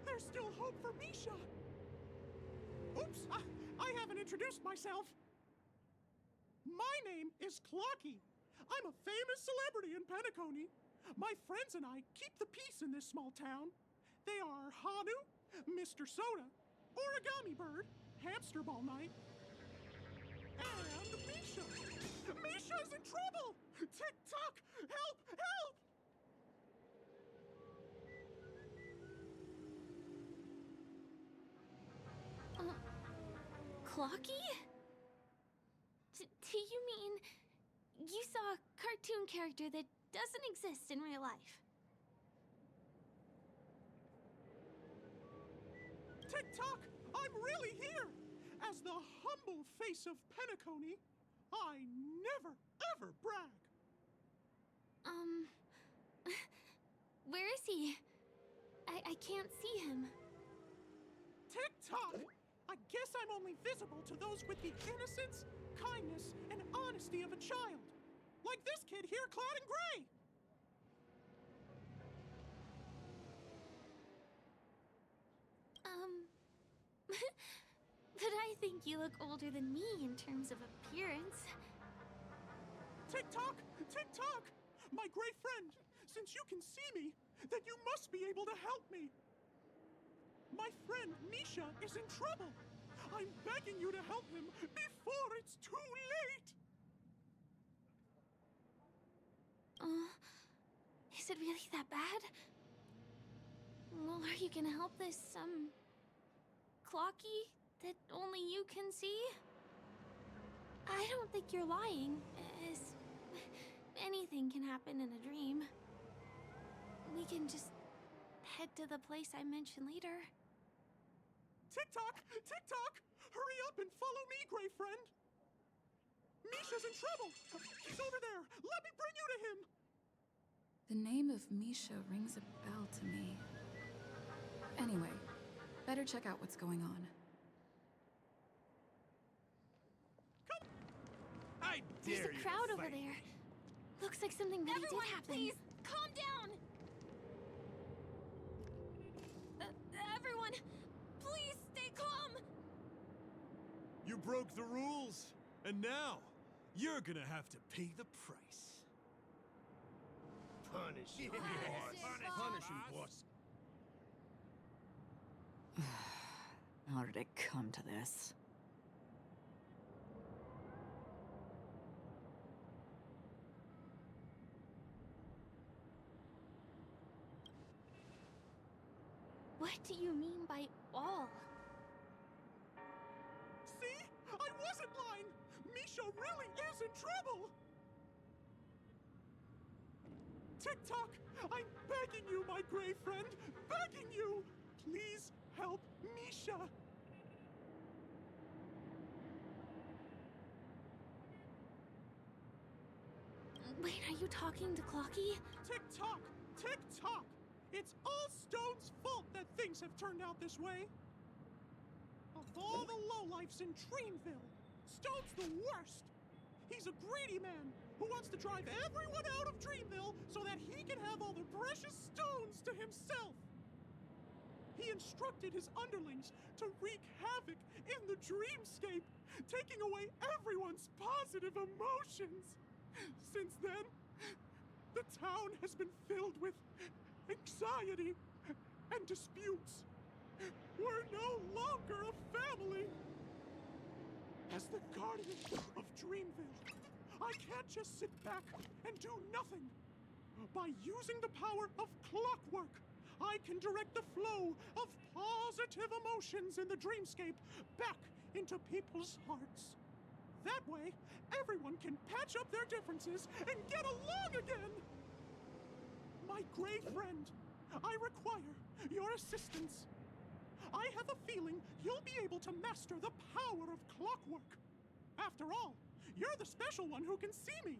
There's still hope for Misha! Oops! I haven't introduced myself. My name is Clocky. I'm a famous celebrity in Penacony. My friends and I keep the peace in this small town. They are Hanu, Mr. Soda, Origami Bird, Hamster Ball Night, and Misha. Misha's in trouble! Tick-tock! Help! Help! Clocky? Do you mean you saw a cartoon character that doesn't exist in real life? Tick-tock! I'm really here! As the humble face of Penacony, I never, ever brag! Where is he? I can't see him. Tick-tock! I guess I'm only visible to those with the innocence, kindness, and honesty of a child. Like this kid here clad in gray! But I think you look older than me in terms of appearance. Tick-tock! Tick-tock! My gray friend, since you can see me, then you must be able to help me. My friend Misha is in trouble. I'm begging you to help him before it's too late. Is it really that bad? Well, are you gonna help this, Clocky that only you can see? I don't think you're lying, as anything can happen in a dream. We can just head to the place I mentioned later. Tick-tock! Tick-tock! Hurry up and follow me, gray friend! Misha's in trouble! He's over there! Let me bring you to him! The name of Misha rings a bell to me. Anyway, better check out what's going on. Come! I There's dare a you to crowd over fight. there. Looks like something really did happen. Please, calm down! Everyone, please stay calm! You broke the rules, and now you're gonna have to pay the price. Punish him, boss. Punish him, boss. How did it come to this? What do you mean by all? See? I wasn't lying! Misha really is in trouble! Tick-tock! I'm begging you, my gray friend! Begging you! Please help Misha! Wait, are you talking to Clocky? Tick-tock! Tick-tock! It's all Stone's fault that things have turned out this way! Of all the lowlifes in Dreamville, Stone's the worst! He's a greedy man who wants to drive everyone out of Dreamville so that he can have all the precious stones to himself! He instructed his underlings to wreak havoc in the dreamscape, taking away everyone's positive emotions! Since then, the town has been filled with anxiety and disputes. We're no longer a family! As the guardian of Dreamville, I can't just sit back and do nothing. By using the power of clockwork, I can direct the flow of positive emotions in the dreamscape back into people's hearts. That way, everyone can patch up their differences and get along again! My gray friend, I require your assistance. I have a feeling you'll be able to master the power of clockwork. After all, you're the special one who can see me.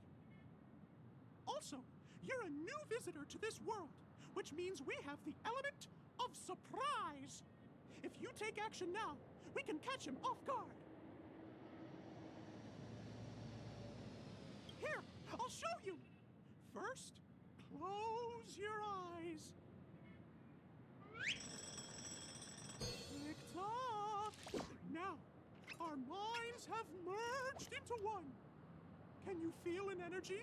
Also, you're a new visitor to this world, which means we have the element of surprise. If you take action now, we can catch him off guard. Here, I'll show you. First, close your eyes. Tick-tock! Now, our minds have merged into one. Can you feel an energy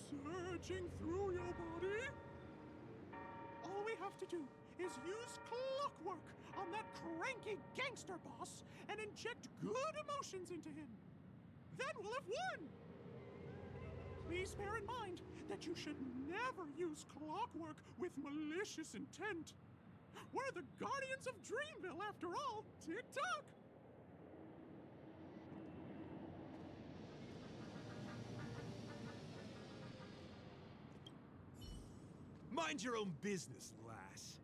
surging through your body? All we have to do is use clockwork on that cranky gangster boss and inject good emotions into him. Then we'll have won! Please bear in mind that you should never use clockwork with malicious intent. We're the Guardians of Dreamville, after all. Tick-tock! Mind your own business, lass.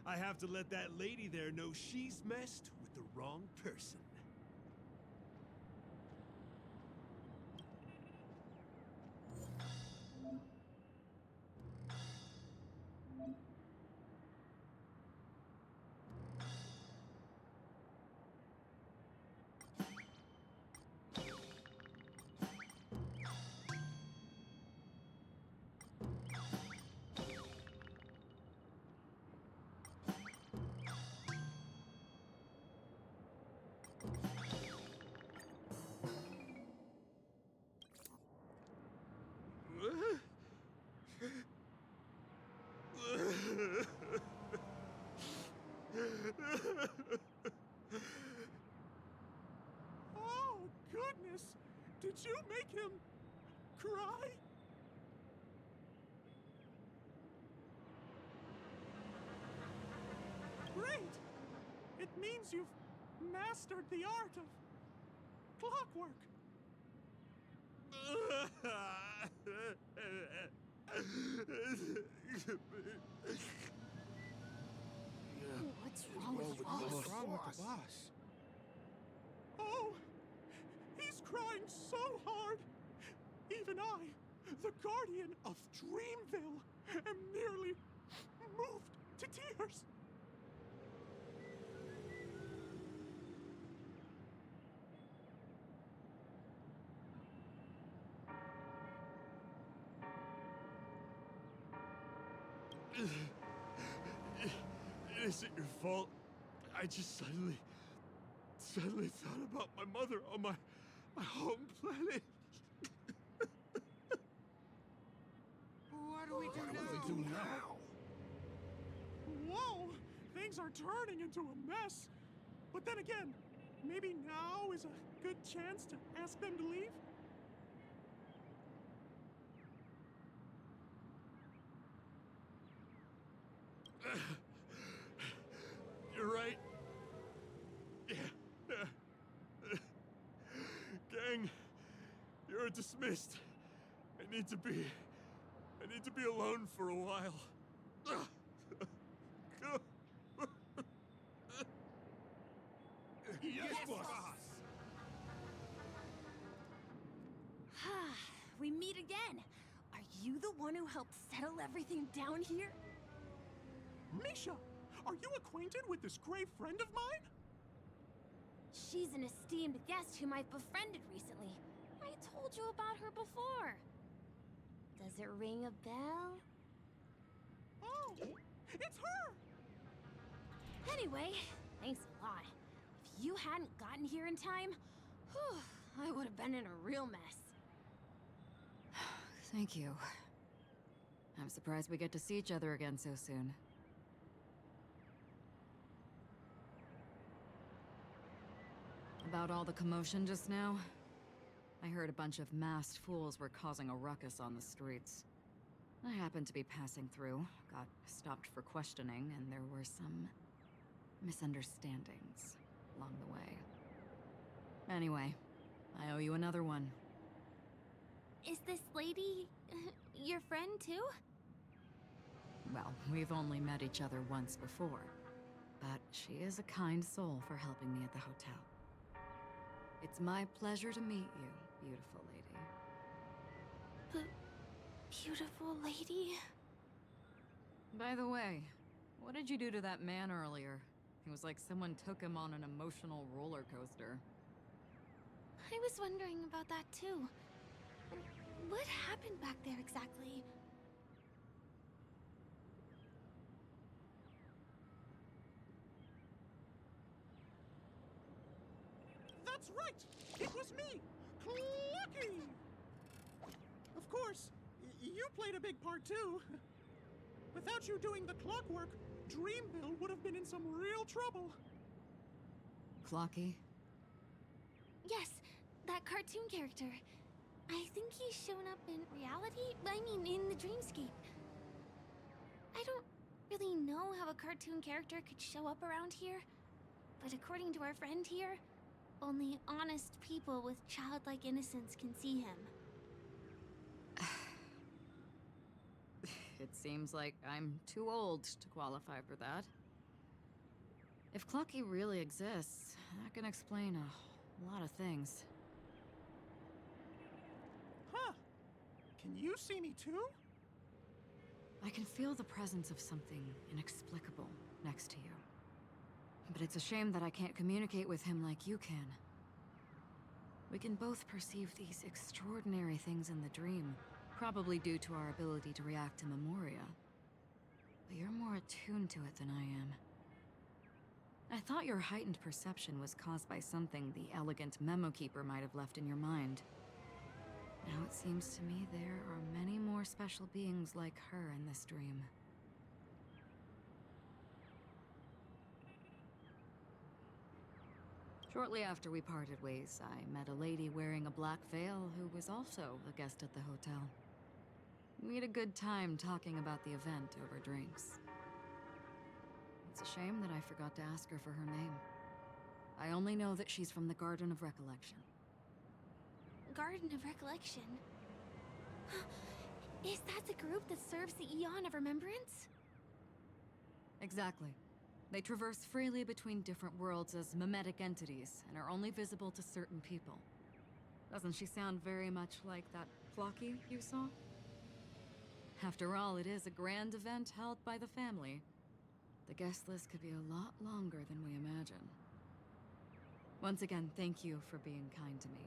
I have to let that lady there know she's messed with the wrong person. Oh, goodness! Did you make him cry? Great! It means you've mastered the art of clockwork. What's wrong with the boss? What's wrong with the boss? Oh, he's crying so hard. Even I, the guardian of Dreamville, am nearly moved to tears. It isn't your fault. I just suddenly thought about my mother on my home planet. What do we do now? Whoa! Things are turning into a mess. But then again, maybe now is a good chance to ask them to leave? You're right. Yeah. Gang, you're dismissed. I need to be alone for a while. Yes, boss! We meet again. Are you the one who helped settle everything down here? Misha, are you acquainted with this grave friend of mine? She's an esteemed guest whom I've befriended recently. I told you about her before. Does it ring a bell? Oh, it's her! Anyway, thanks a lot. If you hadn't gotten here in time, whew, I would have been in a real mess. Thank you. I'm surprised we get to see each other again so soon. About all the commotion just now? I heard a bunch of masked fools were causing a ruckus on the streets. I happened to be passing through, got stopped for questioning, and there were some misunderstandings along the way. Anyway, I owe you another one. Is this lady your friend too? Well, we've only met each other once before, but she is a kind soul for helping me at the hotel. It's my pleasure to meet you, beautiful lady. Beautiful lady? By the way, what did you do to that man earlier? It was like someone took him on an emotional roller coaster. I was wondering about that too. What happened back there exactly? That's right! It was me! Clucky! Of course, you played a big part too. Without you doing the clockwork, Dreamville would have been in some real trouble. Clocky? Yes, that cartoon character. I think he's shown up in reality? I mean, in the dreamscape. I don't really know how a cartoon character could show up around here, but according to our friend here, only honest people with childlike innocence can see him. it seems like I'm too old to qualify for that. If Clucky really exists, that can explain a lot of things. Huh. Can you see me too? I can feel the presence of something inexplicable next to you. But it's a shame that I can't communicate with him like you can. We can both perceive these extraordinary things in the dream, probably due to our ability to react to memoria. But you're more attuned to it than I am. I thought your heightened perception was caused by something the elegant memo keeper might have left in your mind. Now it seems to me there are many more special beings like her in this dream. Shortly after we parted ways, I met a lady wearing a black veil who was also a guest at the hotel. We had a good time talking about the event over drinks. It's a shame that I forgot to ask her for her name. I only know that she's from the Garden of Recollection. Garden of Recollection? Is that the group that serves the Eon of Remembrance? Exactly. They traverse freely between different worlds as mimetic entities and are only visible to certain people. Doesn't she sound very much like that Flocky you saw? After all, it is a grand event held by the family. The guest list could be a lot longer than we imagine. Once again, thank you for being kind to me.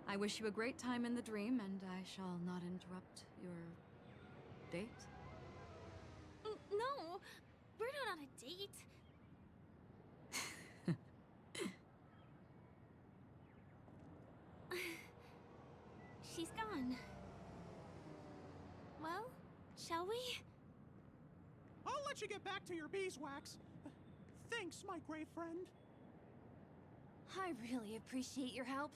I wish you a great time in the dream, and I shall not interrupt your date. No, we're not on a date. She's gone. Well, shall we? I'll let you get back to your beeswax. Thanks, my gray friend. I really appreciate your help.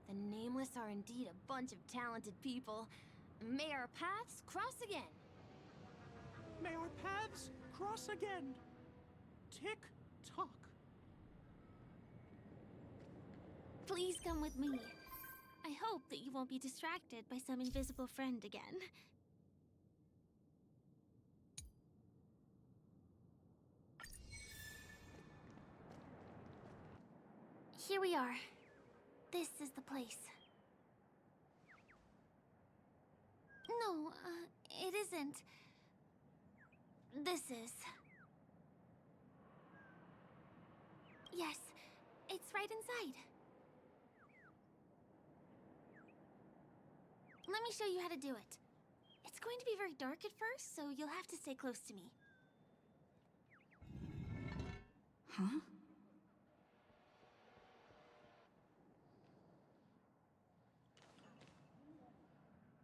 The Nameless are indeed a bunch of talented people. May our paths cross again. May our paths cross again. Tick tock. Please come with me. I hope that you won't be distracted by some invisible friend again. Here we are. This is the place. No, it isn't. This is. Yes, it's right inside. Let me show you how to do it. It's going to be very dark at first, so you'll have to stay close to me. Huh?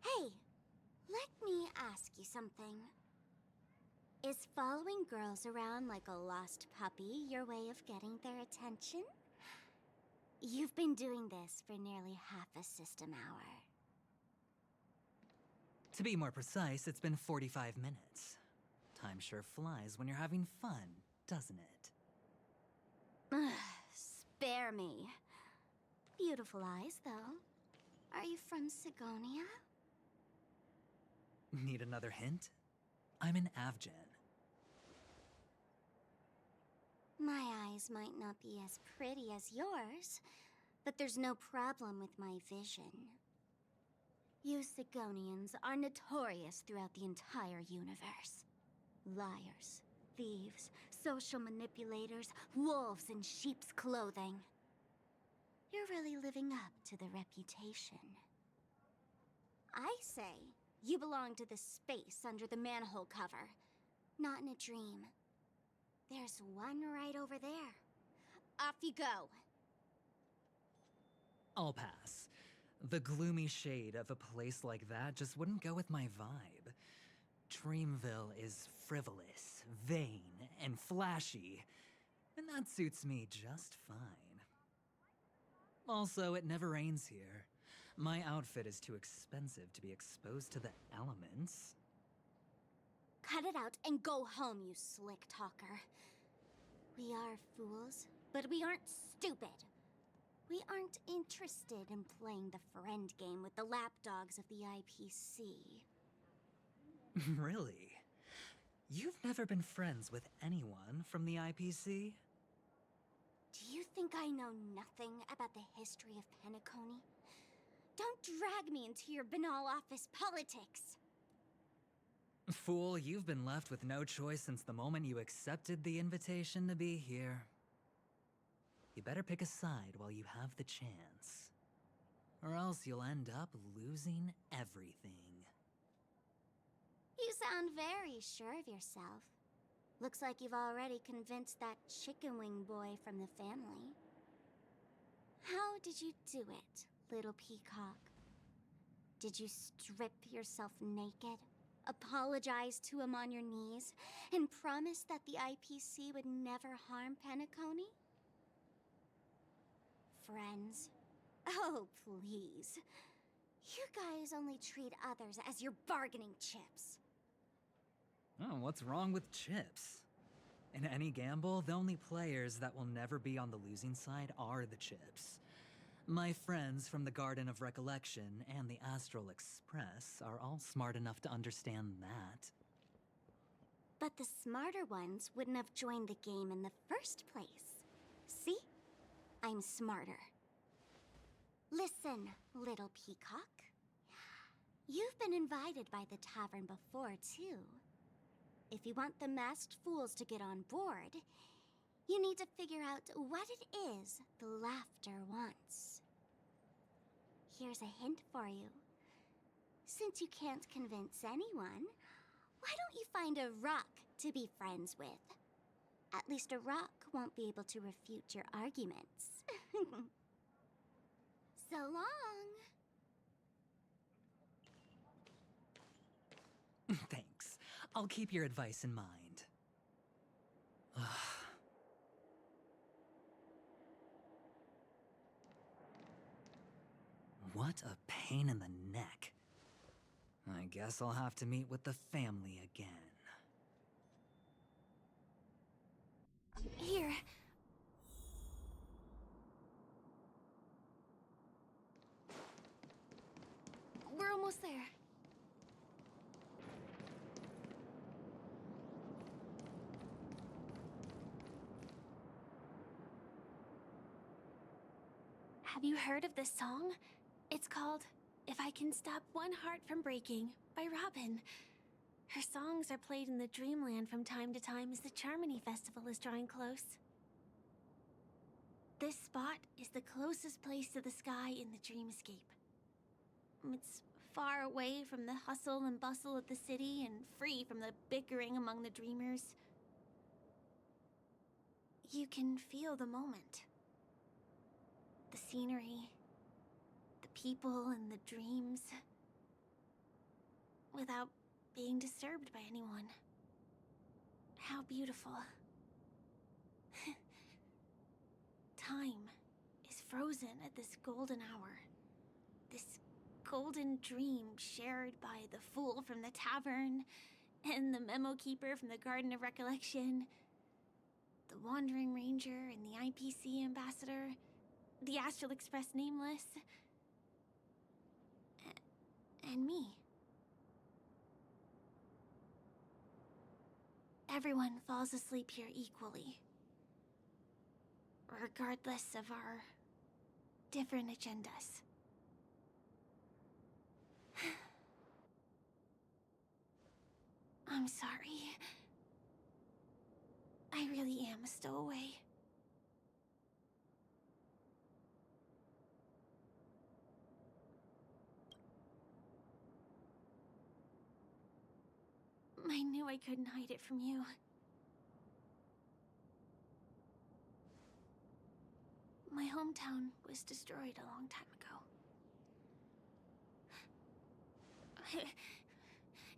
Hey, let me ask you something. Is following girls around like a lost puppy your way of getting their attention? You've been doing this for nearly half a system hour. To be more precise, it's been 45 minutes. Time sure flies when you're having fun, doesn't it? Spare me. Beautiful eyes, though. Are you from Sigonia? Need another hint? I'm an Avgen. My eyes might not be as pretty as yours, but there's no problem with my vision. You Sigonians are notorious throughout the entire universe. Liars, thieves, social manipulators, wolves in sheep's clothing. You're really living up to the reputation. I say, you belong to the space under the manhole cover, not in a dream. There's one right over there. Off you go. I'll pass. The gloomy shade of a place like that just wouldn't go with my vibe. Dreamville is frivolous, vain, and flashy, and that suits me just fine. Also, it never rains here. My outfit is too expensive to be exposed to the elements. Cut it out and go home, you slick talker. We are fools, but we aren't stupid. We aren't interested in playing the friend game with the lapdogs of the IPC. Really? You've never been friends with anyone from the IPC? Do you think I know nothing about the history of Penacony? Don't drag me into your banal office politics! Fool, you've been left with no choice since the moment you accepted the invitation to be here. You better pick a side while you have the chance. Or else you'll end up losing everything. You sound very sure of yourself. Looks like you've already convinced that chicken wing boy from the family. How did you do it, little peacock? Did you strip yourself naked, apologize to him on your knees, and promise that the IPC would never harm Penacony? Friends? Oh, please. You guys only treat others as your bargaining chips. Oh, what's wrong with chips? In any gamble, the only players that will never be on the losing side are the chips. My friends from the Garden of Recollection and the Astral Express are all smart enough to understand that. But the smarter ones wouldn't have joined the game in the first place. See? I'm smarter. Listen, little peacock. You've been invited by the tavern before, too. If you want the masked fools to get on board, you need to figure out what it is the laughter wants. Here's a hint for you. Since you can't convince anyone, why don't you find a rock to be friends with? At least a rock won't be able to refute your arguments. So long! Thanks. I'll keep your advice in mind. What a pain in the neck. I guess I'll have to meet with the family again. Here. We're almost there. Have you heard of this song? It's called If I Can Stop One Heart from Breaking by Robin. Her songs are played in the Dreamland from time to time as the Charmony Festival is drawing close. This spot is the closest place to the sky in the dreamscape. It's far away from the hustle and bustle of the city and free from the bickering among the dreamers. You can feel the moment. The scenery, the people and the dreams, without being disturbed by anyone. How beautiful. Time is frozen at this golden hour. This golden dream shared by the fool from the tavern, and the memo keeper from the Garden of Recollection, the Wandering Ranger and the IPC ambassador, the Astral Express Nameless, and me. Everyone falls asleep here equally, regardless of our different agendas. I'm sorry. I really am a stowaway. I knew I couldn't hide it from you. My hometown was destroyed a long time ago.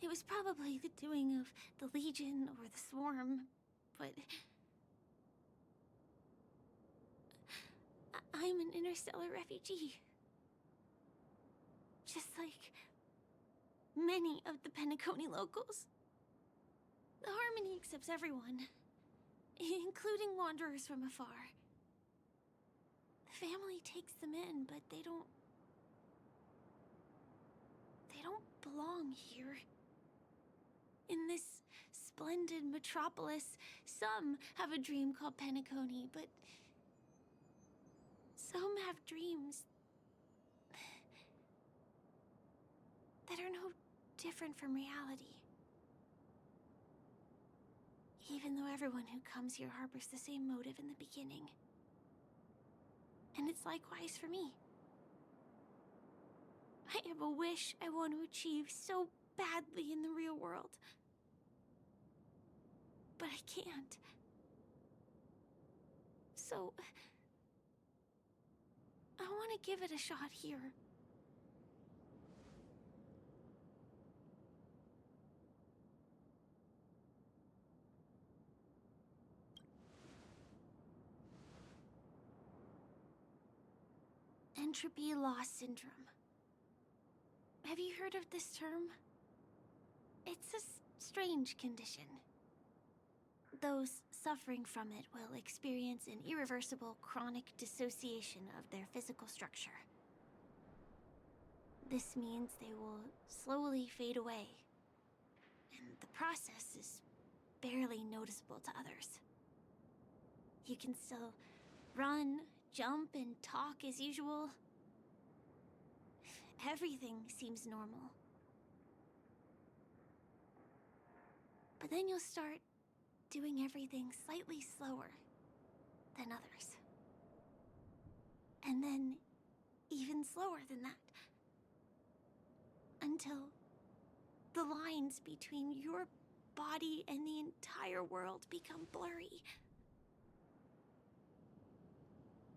It was probably the doing of the Legion or the Swarm, but I'm an interstellar refugee. Just like many of the Penacony locals. The Harmony accepts everyone, including wanderers from afar. The family takes them in, but they don't belong here. in this splendid metropolis, some have a dream called Penacony, but some have dreams that are no different from reality. Even though everyone who comes here harbors the same motive in the beginning. And it's likewise for me. I have a wish I want to achieve so badly in the real world. But I can't. So, I want to give it a shot here. Entropy loss syndrome. Have you heard of this term? It's a strange condition. Those suffering from it will experience an irreversible chronic dissociation of their physical structure. This means they will slowly fade away, and the process is barely noticeable to others. You can still run, jump, and talk as usual. Everything seems normal. But then you'll start doing everything slightly slower than others. And then even slower than that. Until the lines between your body and the entire world become blurry.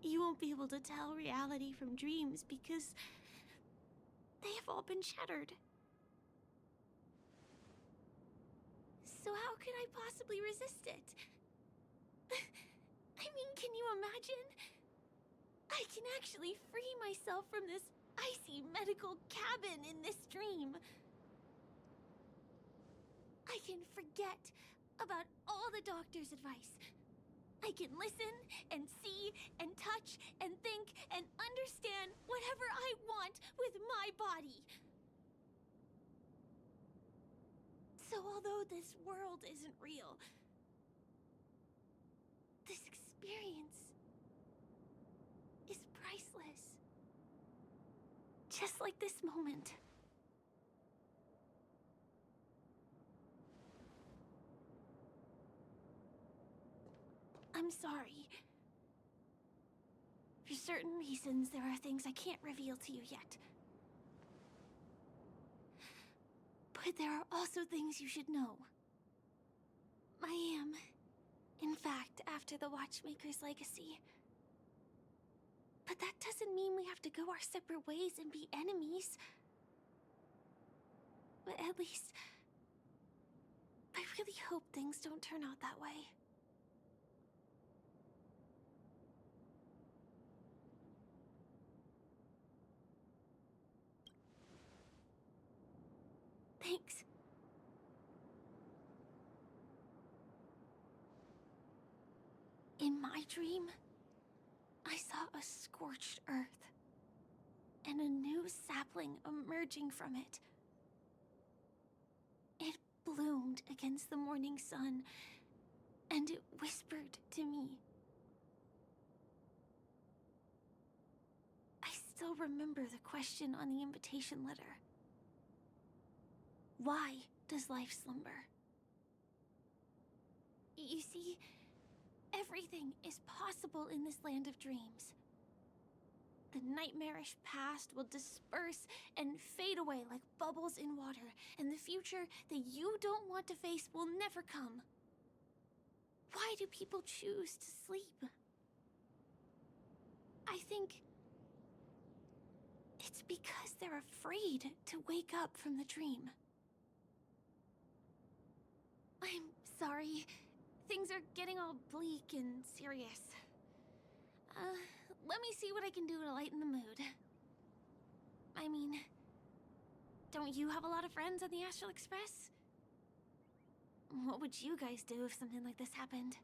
You won't be able to tell reality from dreams because they have all been shattered. So how could I possibly resist it? I mean, can you imagine? I can actually free myself from this icy medical cabin in this dream. I can forget about all the doctor's advice. I can listen and see and touch and think and understand whatever I want with my body. So although this world isn't real, this experience is priceless. Just like this moment. I'm sorry. For certain reasons, there are things I can't reveal to you yet. But there are also things you should know. I am, in fact, after the Watchmaker's legacy. But that doesn't mean we have to go our separate ways and be enemies. But at least, I really hope things don't turn out that way. Thanks. In my dream, I saw a scorched earth, and a new sapling emerging from it. It bloomed against the morning sun, and it whispered to me. I still remember the question on the invitation letter. Why does life slumber? You see, everything is possible in this land of dreams. The nightmarish past will disperse and fade away like bubbles in water, and the future that you don't want to face will never come. Why do people choose to sleep? I think it's because they're afraid to wake up from the dream. I'm sorry. Things are getting all bleak and serious. Let me see what I can do to lighten the mood. I mean, don't you have a lot of friends on the Astral Express? What would you guys do if something like this happened?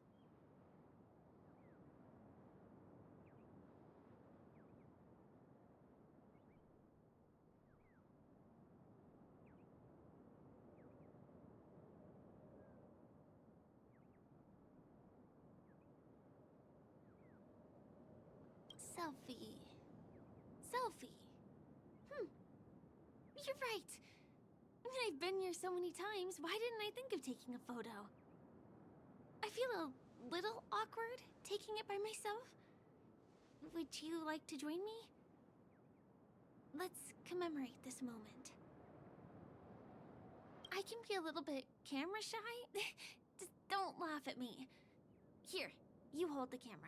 Selfie. Selfie. You're right. I mean, I've been here so many times. Why didn't I think of taking a photo? I feel a little awkward taking it by myself. Would you like to join me? Let's commemorate this moment. I can be a little bit camera shy. Just don't laugh at me. Here, you hold the camera.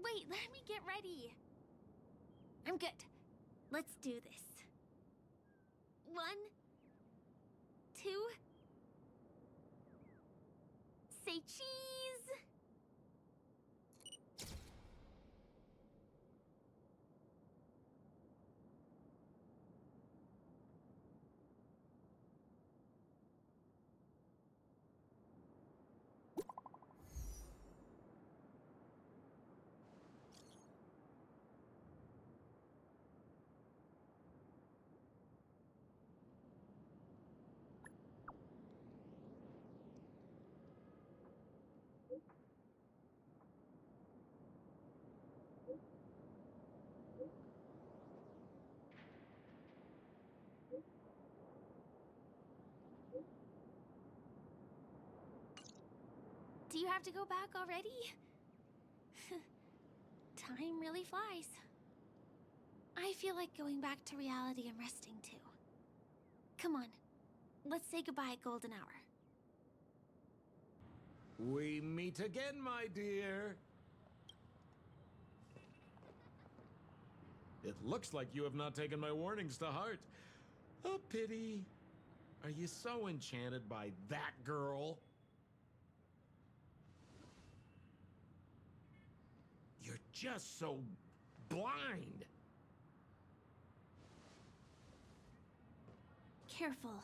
Wait, let me get ready. I'm good. Let's do this. 1, 2. Say cheese! Do you have to go back already? Time really flies. I feel like going back to reality and resting too. Come on, let's say goodbye at golden hour. We meet again, my dear. It looks like you have not taken my warnings to heart. A pity. Are you so enchanted by that girl? You're just so blind. Careful.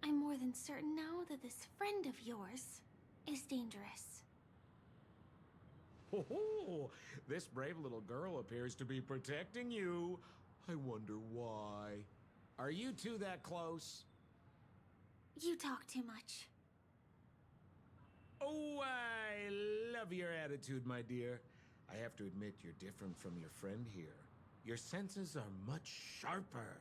I'm more than certain now that this friend of yours is dangerous. Oh, this brave little girl appears to be protecting you. I wonder why. Are you two that close? You talk too much. Oh, I love your attitude, my dear. I have to admit you're different from your friend here. Your senses are much sharper.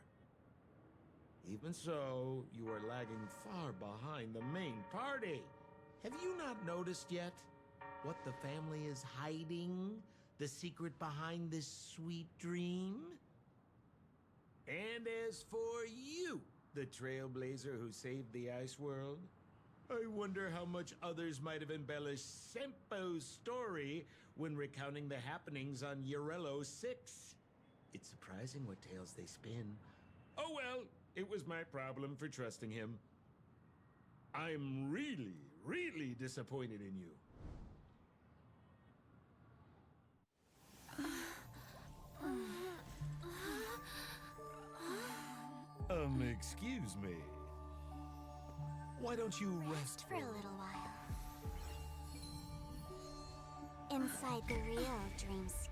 Even so, you are lagging far behind the main party. Have you not noticed yet what the family is hiding? The secret behind this sweet dream? And as for you, the trailblazer who saved the ice world, I wonder how much others might have embellished Sempo's story when recounting the happenings on Eurello 6. It's surprising what tales they spin. Oh well, it was my problem for trusting him. I'm really, really disappointed in you. Excuse me. Why don't you rest For a little while. Inside the real dreamscape.